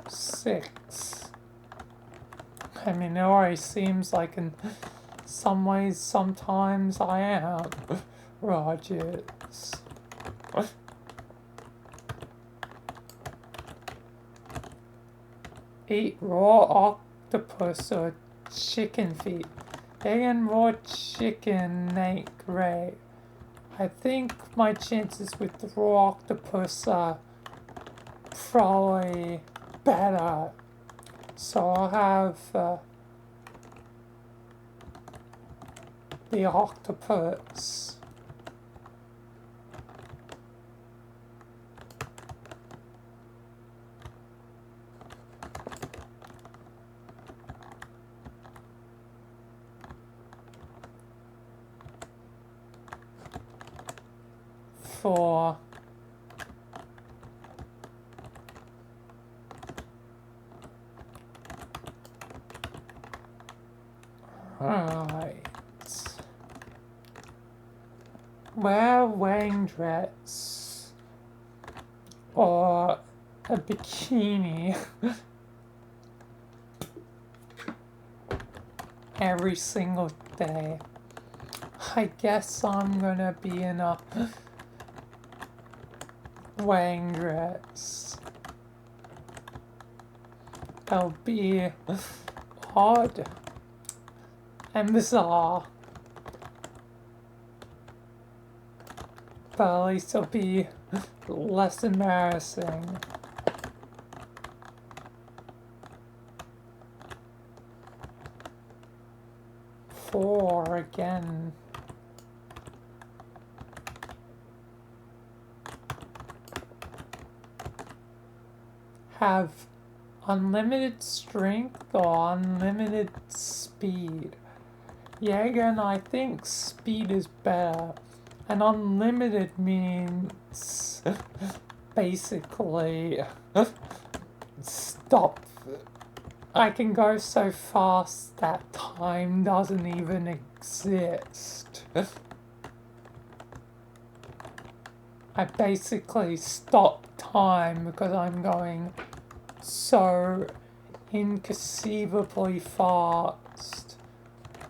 6. I mean, it already seems like in some ways, sometimes I am Rogers. Eat raw octopus or chicken feet. Egg and raw chicken ain't great. I think my chances with the raw octopus are probably better. So I'll have the octopus. For right. Wear wedding dress or a bikini every single day. I guess I'm gonna be in a wedding dress. It'll be odd and bizarre, but at least it'll be less embarrassing. 4 again. Have unlimited strength or unlimited speed? Yeah, again, I think speed is better. And unlimited means basically stop. I can go so fast that time doesn't even exist. I basically stop time because I'm going so inconceivably fast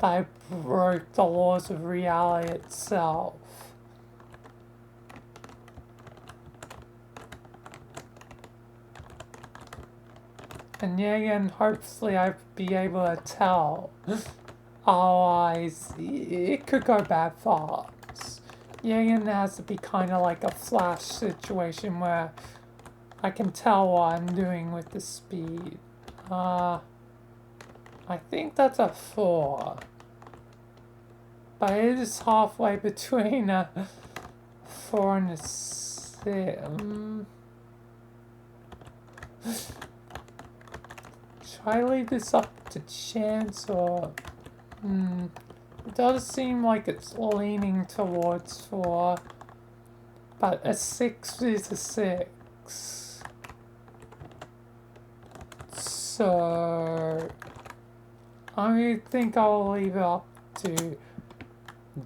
that I broke the laws of reality itself. And yeah, again, hopefully I'll be able to tell. Otherwise, it could go bad fast. Yeah, again, it has to be kind of like a flash situation where I can tell what I'm doing with the speed. I think that's a 4. But it is halfway between a 4 and a 6. Should I leave this up to chance or... It does seem like it's leaning towards 4. But a 6 is a 6. So... I think I'll leave it up to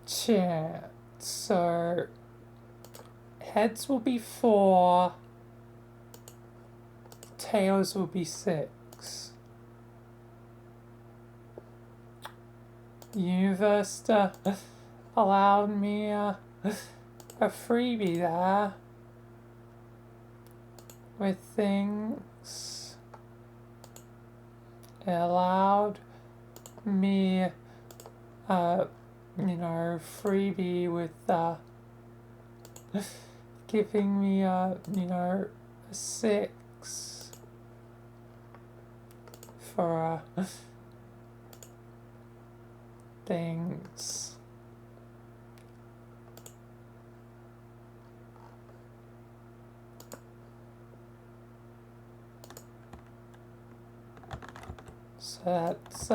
chance. So... Heads will be 4. Tails will be 6. Universe allowed me a freebie there with things. It allowed me freebie with giving me a 6 for things. So that's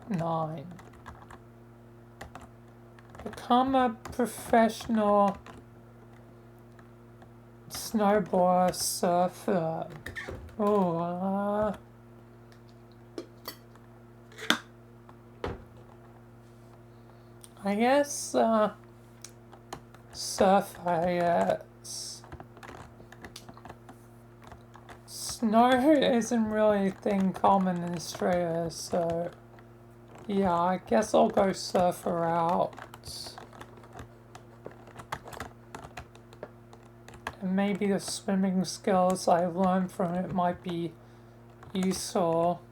9. Become a professional snowboarder, surfer. Oh, I guess surf, I guess. Snow isn't really a thing common in Australia, so yeah, I guess I'll go surfer out. And maybe the swimming skills I learned from it might be useful.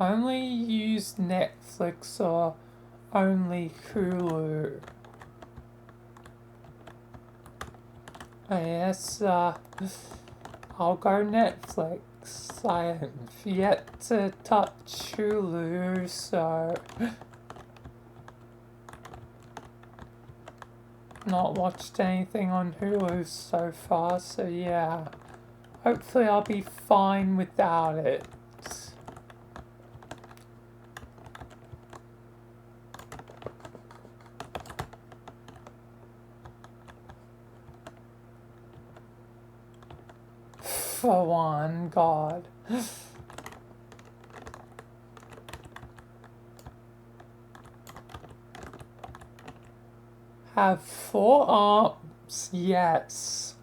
Only use Netflix or only Hulu. I guess I'll go Netflix. I have yet to touch Hulu, so not watched anything on Hulu so far, so yeah. Hopefully I'll be fine without it. For one, God. have 4 arms? Yes.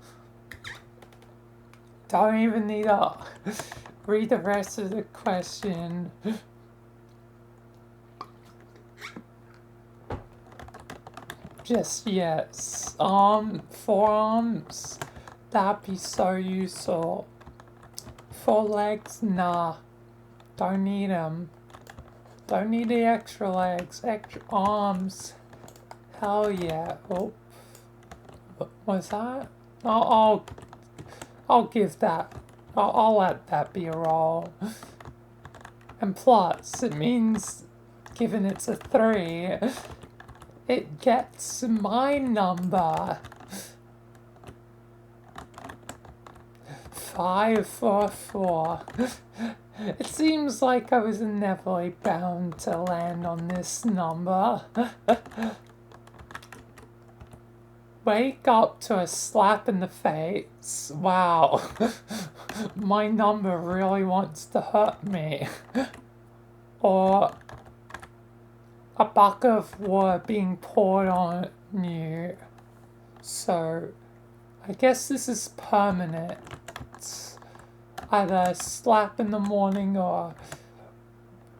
Don't even need to read the rest of the question. Just yes. 4 arms? That'd be so useful. 4 legs? Nah. Don't need them. Don't need the extra legs. Extra arms. Hell yeah. Oh. What was that? I'll give that. I'll let that be a roll. And plus, it means, given it's a 3, it gets my number. 544. It seems like I was inevitably bound to land on this number. Wake up to a slap in the face. Wow. My number really wants to hurt me. Or a bucket of water being poured on you. So, I guess this is permanent. Either a slap in the morning or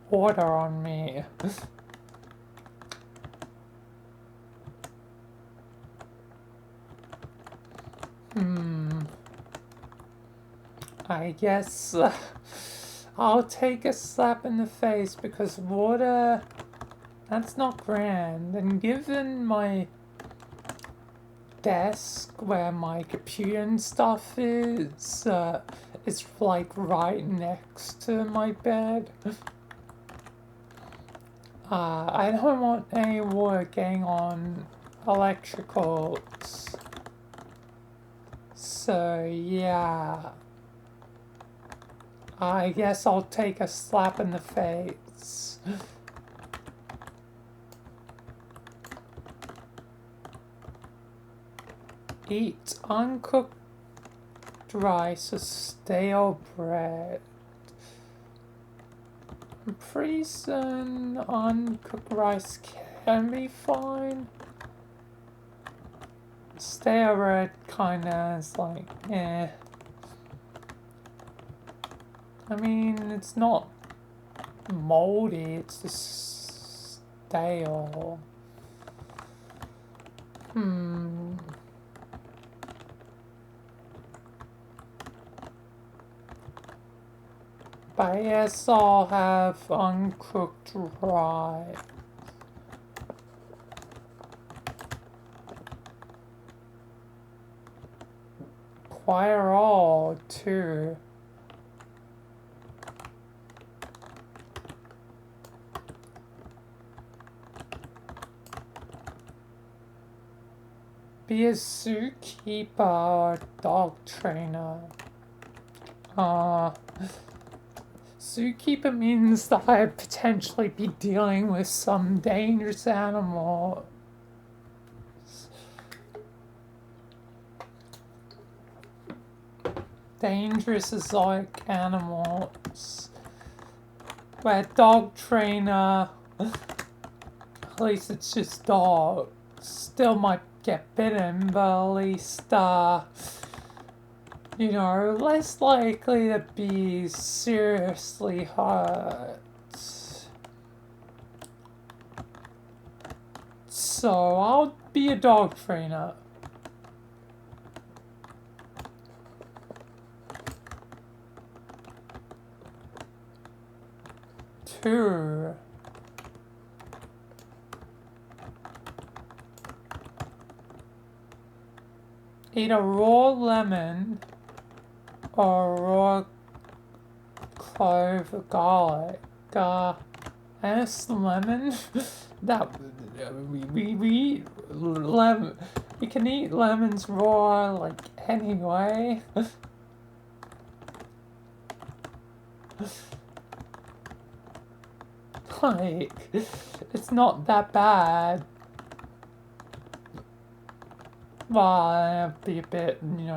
water on me. I guess I'll take a slap in the face because water, that's not grand. And given my desk where my computer and stuff is, it's like right next to my bed. I don't want any water getting on electricals. So yeah, I guess I'll take a slap in the face. Eat uncooked rice or stale bread. I'm pretty certain uncooked rice can be fine. Stale bread kinda is like, eh. I mean, it's not moldy, it's just stale. But I guess I'll have uncooked rice. Quite all, too. Be a zookeeper or dog trainer. Zookeeper means that I'd potentially be dealing with some dangerous animal. Dangerous exotic animals. Where dog trainer, at least it's just dogs. Still might get bitten, but at least, you know, less likely to be seriously hurt. So I'll be a dog trainer. Two. Eat a raw lemon or raw clove of garlic. And it's lemon. That we eat lemon. We can eat lemons raw like anyway. Like, it's not that bad. Well, it'd be a bit, you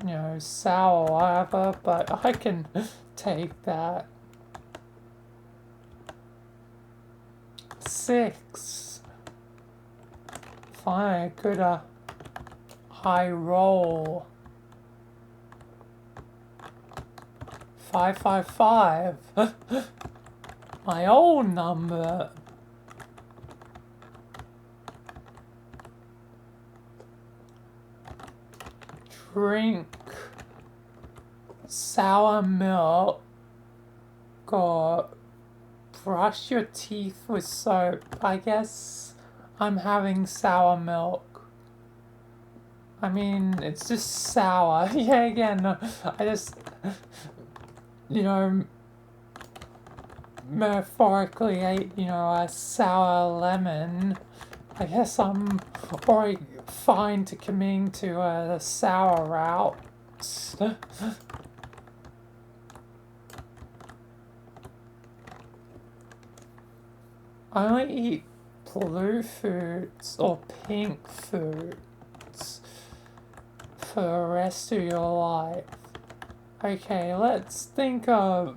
know, sour or whatever, but I can take that. 6. Fine, a good high roll. 555. My old number. Drink sour milk or brush your teeth with soap. I guess I'm having sour milk. I mean, it's just sour. Yeah, again, I just, you know, metaphorically ate, a sour lemon. I guess I'm already fine to committing to the sour route. I only eat blue foods or pink foods for the rest of your life. Okay, let's think of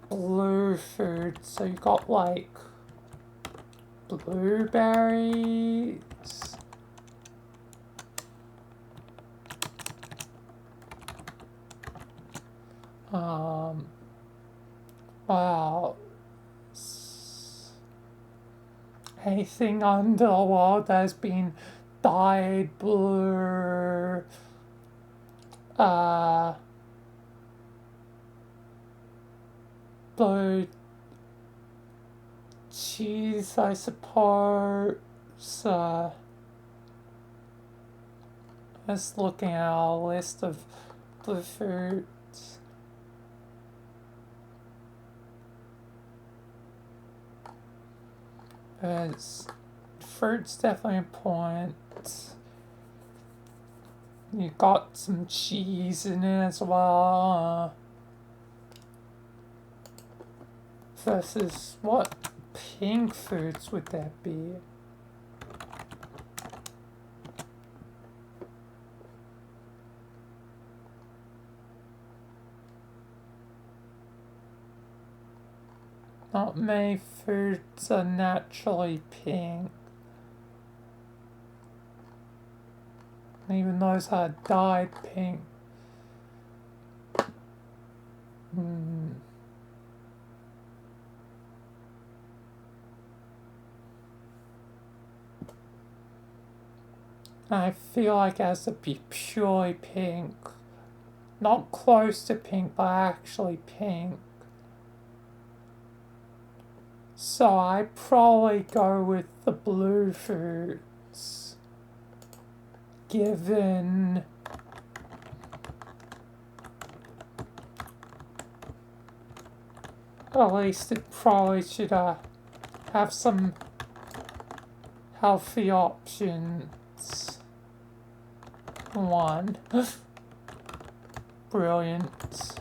blue foods. So you got like blueberries. Wow. Anything under the world that has been dyed blue. Blue cheese, I suppose. Just looking at our list of blue foods. Fruit's definitely important. You got some cheese in it as well. Versus what pink foods would that be? Not many foods are naturally pink. Even those are dyed pink. I feel like it has to be purely pink. Not close to pink, but actually pink. So I'd probably go with the blue foods. Given at least it probably should have some healthy options. One. Brilliant.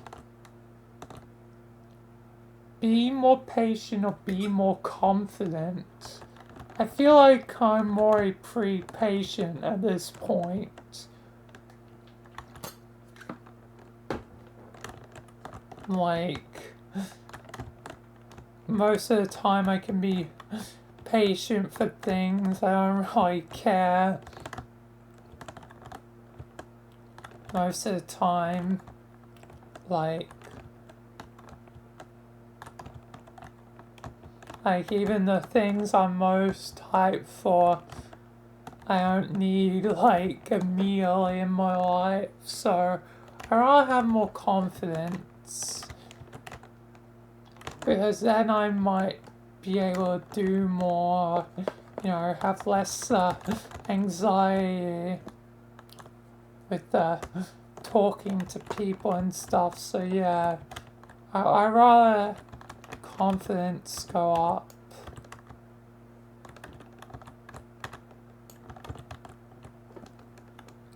Be more patient or be more confident. I feel like I'm more pretty patient at this point. Like, most of the time I can be patient for things. I don't really care. Most of the time, like even the things I'm most hyped for, I don't need like a meal in my life, so I rather have more confidence, because then I might be able to do more, have less anxiety with talking to people and stuff. So yeah, I rather confidence go up.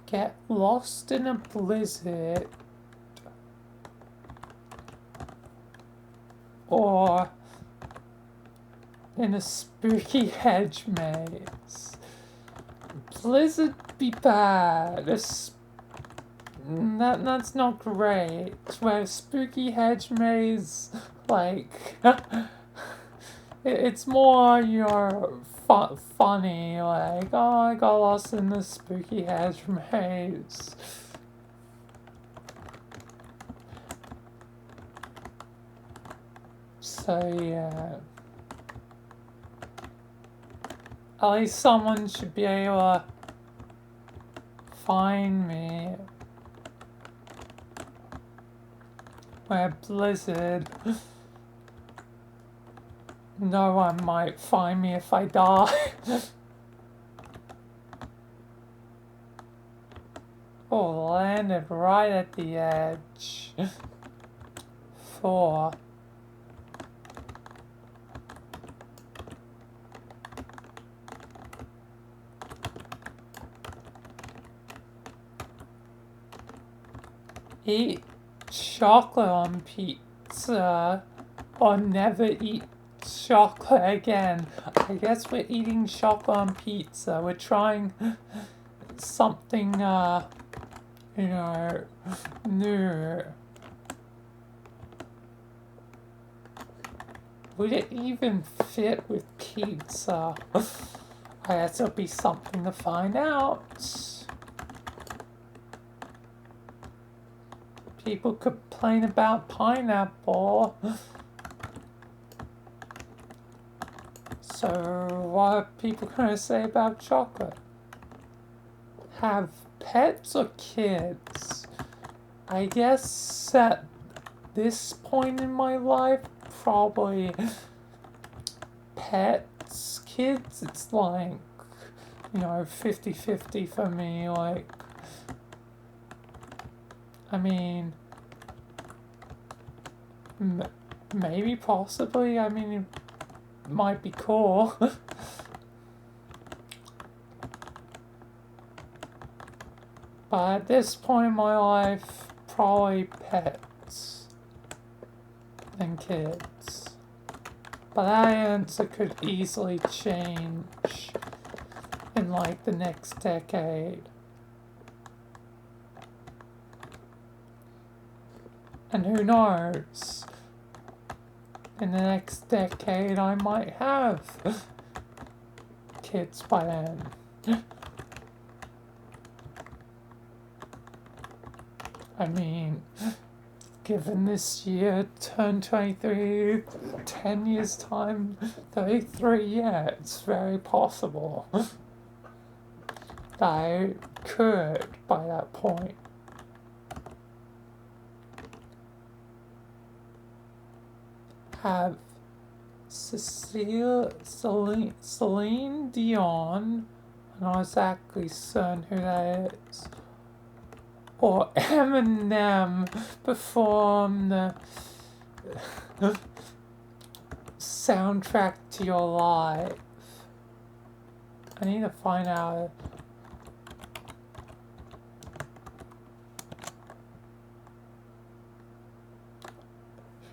Get lost in a blizzard. Or in a spooky hedge maze. Blizzard be bad. That's not great. Where spooky hedge maze, like, it's more your funny, like, oh, I got lost in the spooky hedge maze. So, yeah. At least someone should be able to find me. Where Blizzard, no one might find me if I die. Oh, landed right at the edge. 4. Eat chocolate on pizza or never eat chocolate again. I guess we're eating chocolate on pizza. We're trying something, new. Would it even fit with pizza? I guess it'll be something to find out. People complain about pineapple. So what are people gonna say about chocolate? Have pets or kids? I guess at this point in my life, probably pets. Kids, it's like, 50-50 for me. Like, I mean, maybe, possibly, I mean, it might be cool. But at this point in my life, probably pets than kids. But that answer could easily change in like the next decade. And who knows? In the next decade, I might have kids by then. I mean, given this year, turn 23, 10 years time, 33, yeah, it's very possible that I could by that point. Have Celine Dion, I'm not exactly certain who that is, or Eminem perform the soundtrack to your life. I need to find out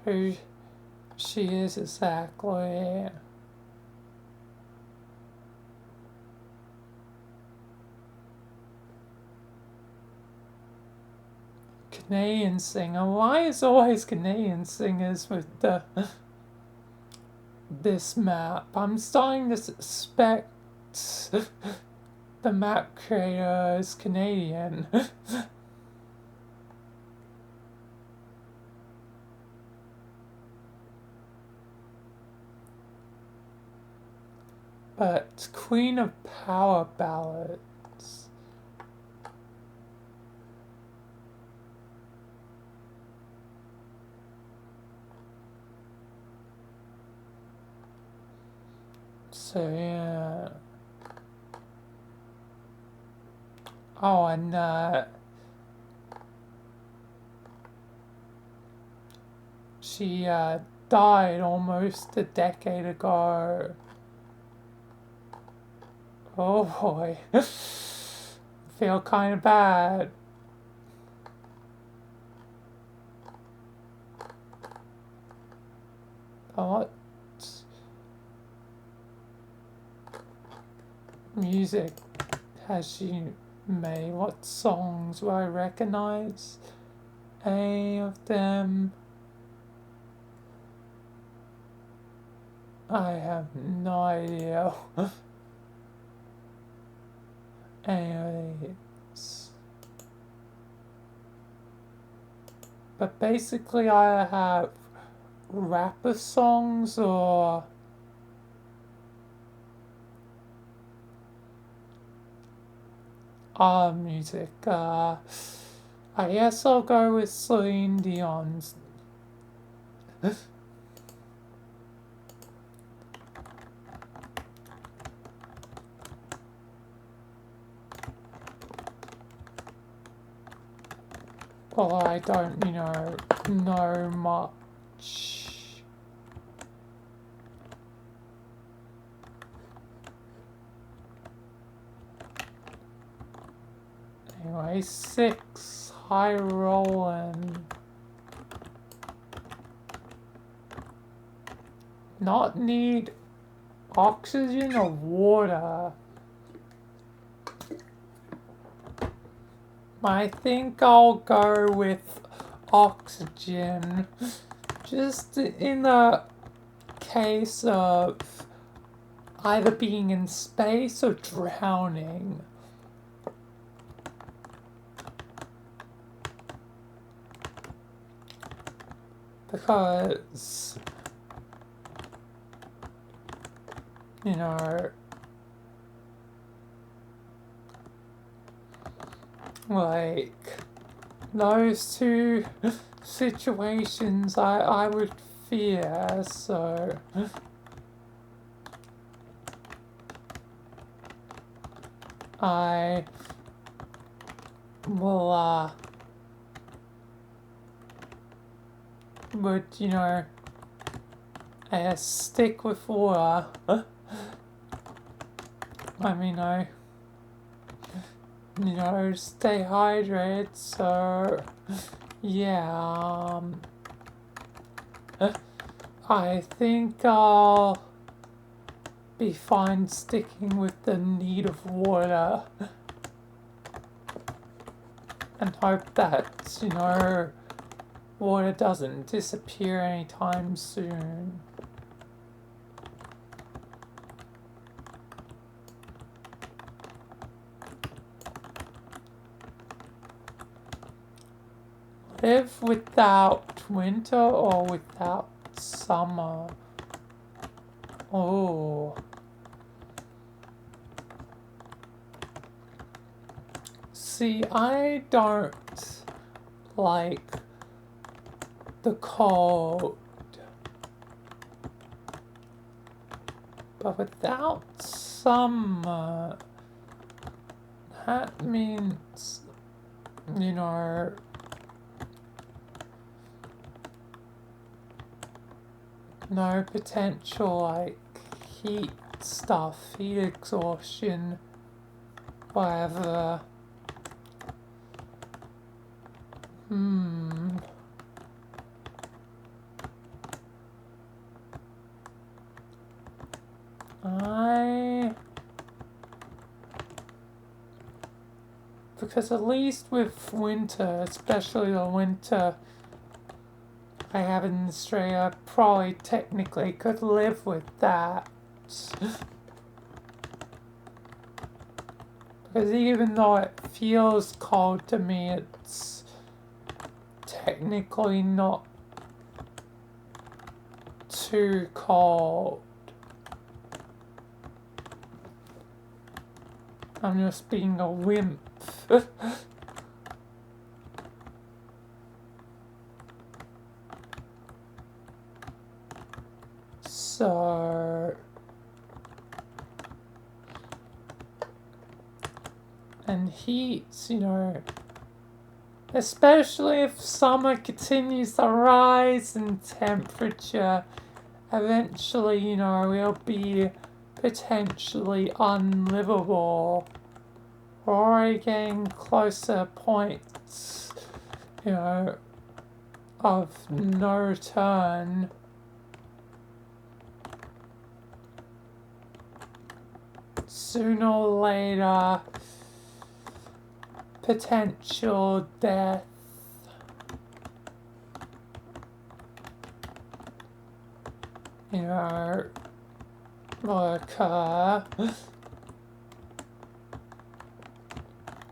who she is exactly. Canadian singer. Why is always Canadian singers with this map? I'm starting to suspect the map creator is Canadian. But Queen of Power Ballads. So yeah. Oh, and she died almost a decade ago. Oh boy. Feel kind of bad. What music has she made? What songs will I recognize? Any of them? I have no idea. Anyways. But basically I have rapper songs or music. I guess I'll go with Celine Dion's. Well, I don't, know much. Anyway, 6, high rolling. Not need oxygen or water. I think I'll go with oxygen, just in the case of either being in space or drowning. Because, like, those two situations I would fear, so I will, would, stick with water. I mean, stay hydrated, so yeah, I think I'll be fine sticking with the need of water and hope that, water doesn't disappear anytime soon. Live without winter or without summer? Oh. See, I don't like the cold. But without summer, that means, no potential, like, heat stuff, heat exhaustion, whatever. Because at least with winter, especially the winter I have in Australia, I probably technically could live with that. Because even though it feels cold to me, it's technically not too cold. I'm just being a wimp. So, and heat, especially if summer continues to rise in temperature, eventually, we'll be potentially unlivable, or getting closer points, of no return. Sooner or later, potential death. occur.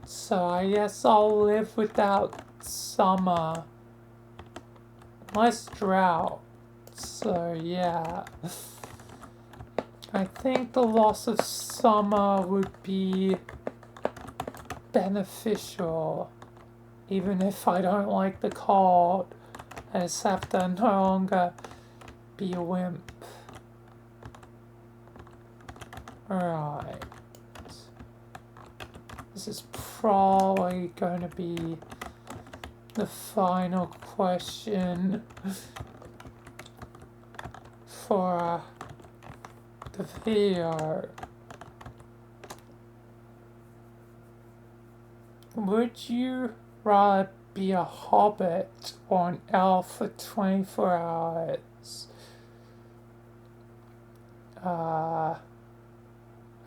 So I guess I'll live without summer. Less drought. So yeah. I think the loss of summer would be beneficial. Even if I don't like the cold, I just have to no longer be a wimp. Alright. This is probably going to be the final question for the video. Would you rather be a hobbit or an elf for 24 hours?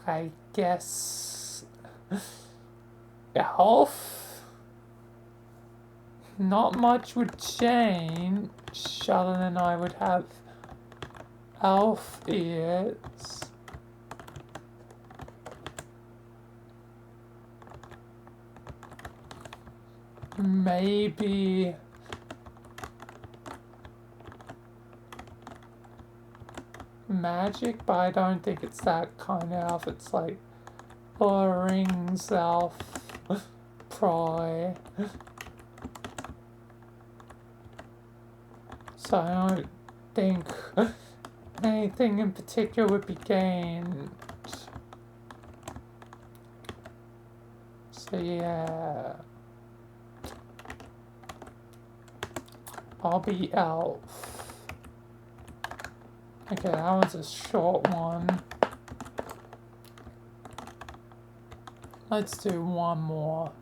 I guess elf? Not much would change other than I would have elf ears. Maybe magic, but I don't think it's that kind of elf. It's like Lord of the Rings elf, probably. So I don't think anything in particular would be gained. So yeah. I'll be elf. Okay, that was a short one. Let's do one more.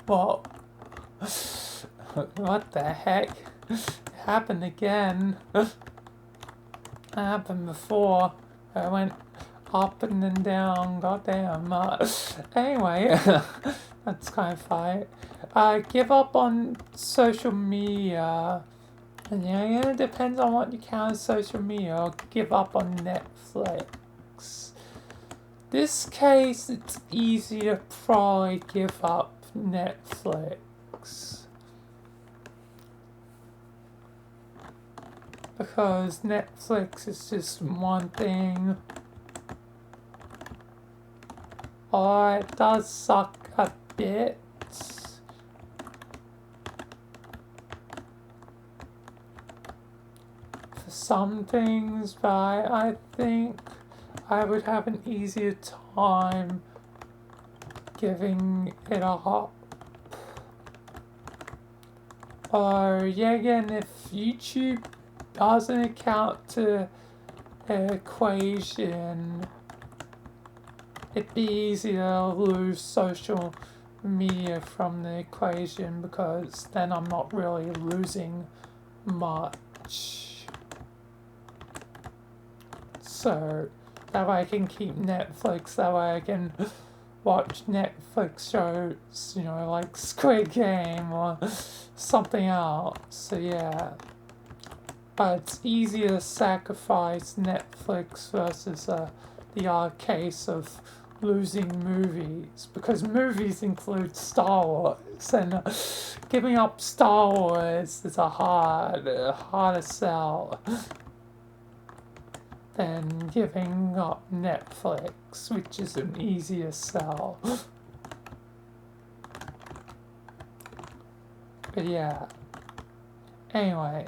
Whoa. What the heck? It happened again. It happened before. I went up and then down, goddamn. Anyway, that's kind of funny. Give up on social media. And yeah, it depends on what you count as social media. Or give up on Netflix. This case, it's easy to probably give up Netflix. Because Netflix is just one thing. Oh, it does suck a bit. For some things, but I think I would have an easier time giving it up. Or, yeah, again, if YouTube doesn't account to an equation, it'd be easy to lose social media from the equation because then I'm not really losing much. So that way I can keep Netflix, that way I can watch Netflix shows, you know, like Squid Game or something else. So yeah. But it's easier to sacrifice Netflix versus the other case of losing movies, because movies include Star Wars, and giving up Star Wars is a harder sell than giving up Netflix, which is an easier sell. But yeah. Anyway.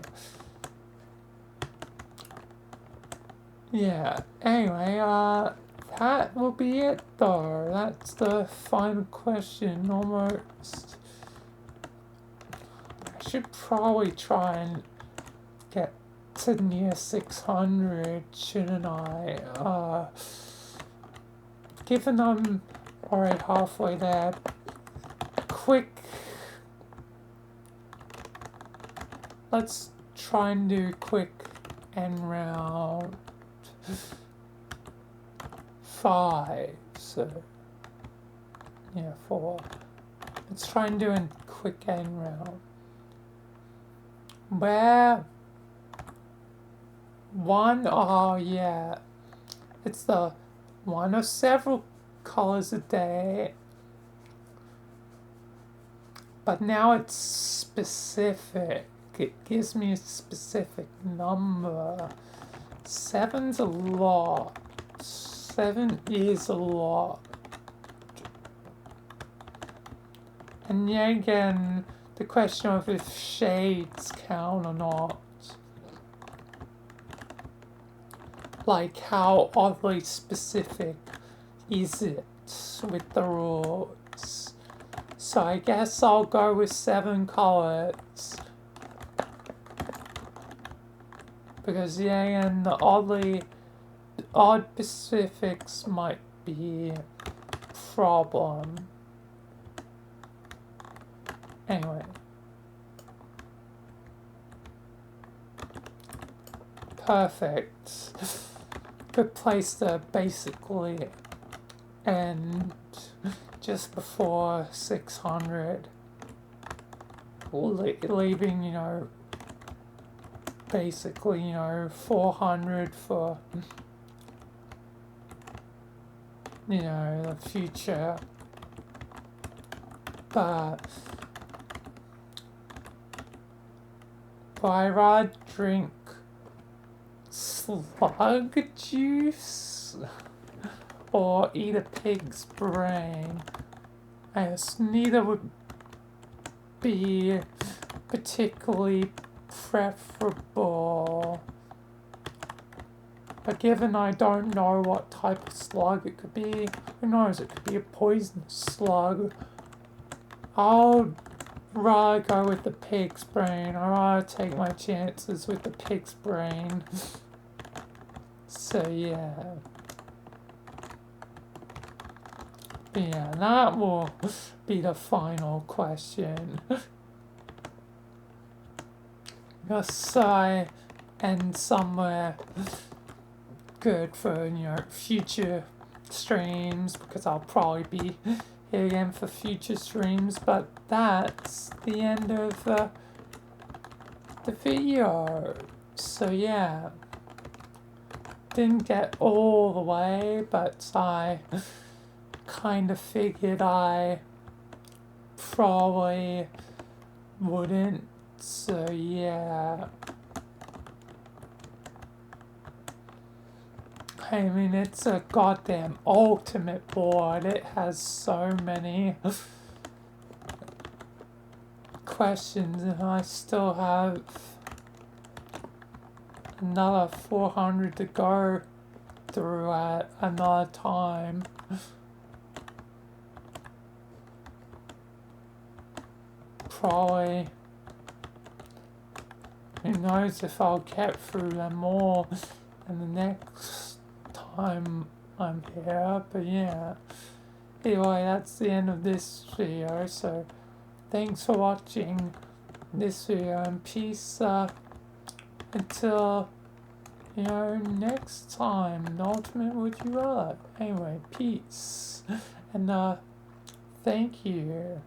Yeah, anyway, that will be it though. That's the final question, almost. I should probably try and get to near 600, shouldn't I? Given I'm already halfway there, let's try and do quick and round 5, so yeah, 4, Let's try and do a quick game round. Where one, oh yeah, it's the one of several colors a day, but now it's specific. It gives me a specific number. 7's a lot. 7 is a lot. And yet again, the question of if shades count or not. Like, how oddly specific is it with the rules? So I guess I'll go with 7 colors. Because yeah, and the odd specifics might be a problem. Anyway. Perfect. Good place to basically end just before 600. Leaving, you know, basically, you know, 400 for, you know, the future. But I'd rather drink slug juice or eat a pig's brain, as neither would be particularly preferable. But given I don't know what type of slug it could be, who knows, it could be a poisonous slug, I'll rather go with the pig's brain. I'd rather take my chances with the pig's brain. So yeah. But yeah, that will be the final question. Just I end somewhere good for, you know, future streams, because I'll probably be here again for future streams. But that's the end of the video. So yeah, didn't get all the way, but I kind of figured I probably wouldn't. So yeah, I mean, it's a goddamn ultimate board. It has so many questions, and I still have another 400 to go through at another time. Probably, who knows if I'll get through them all in the next time I'm here. But yeah, anyway, that's the end of this video. So thanks for watching this video, and peace until, you know, next time, the ultimate would you rather. Anyway, peace, and thank you.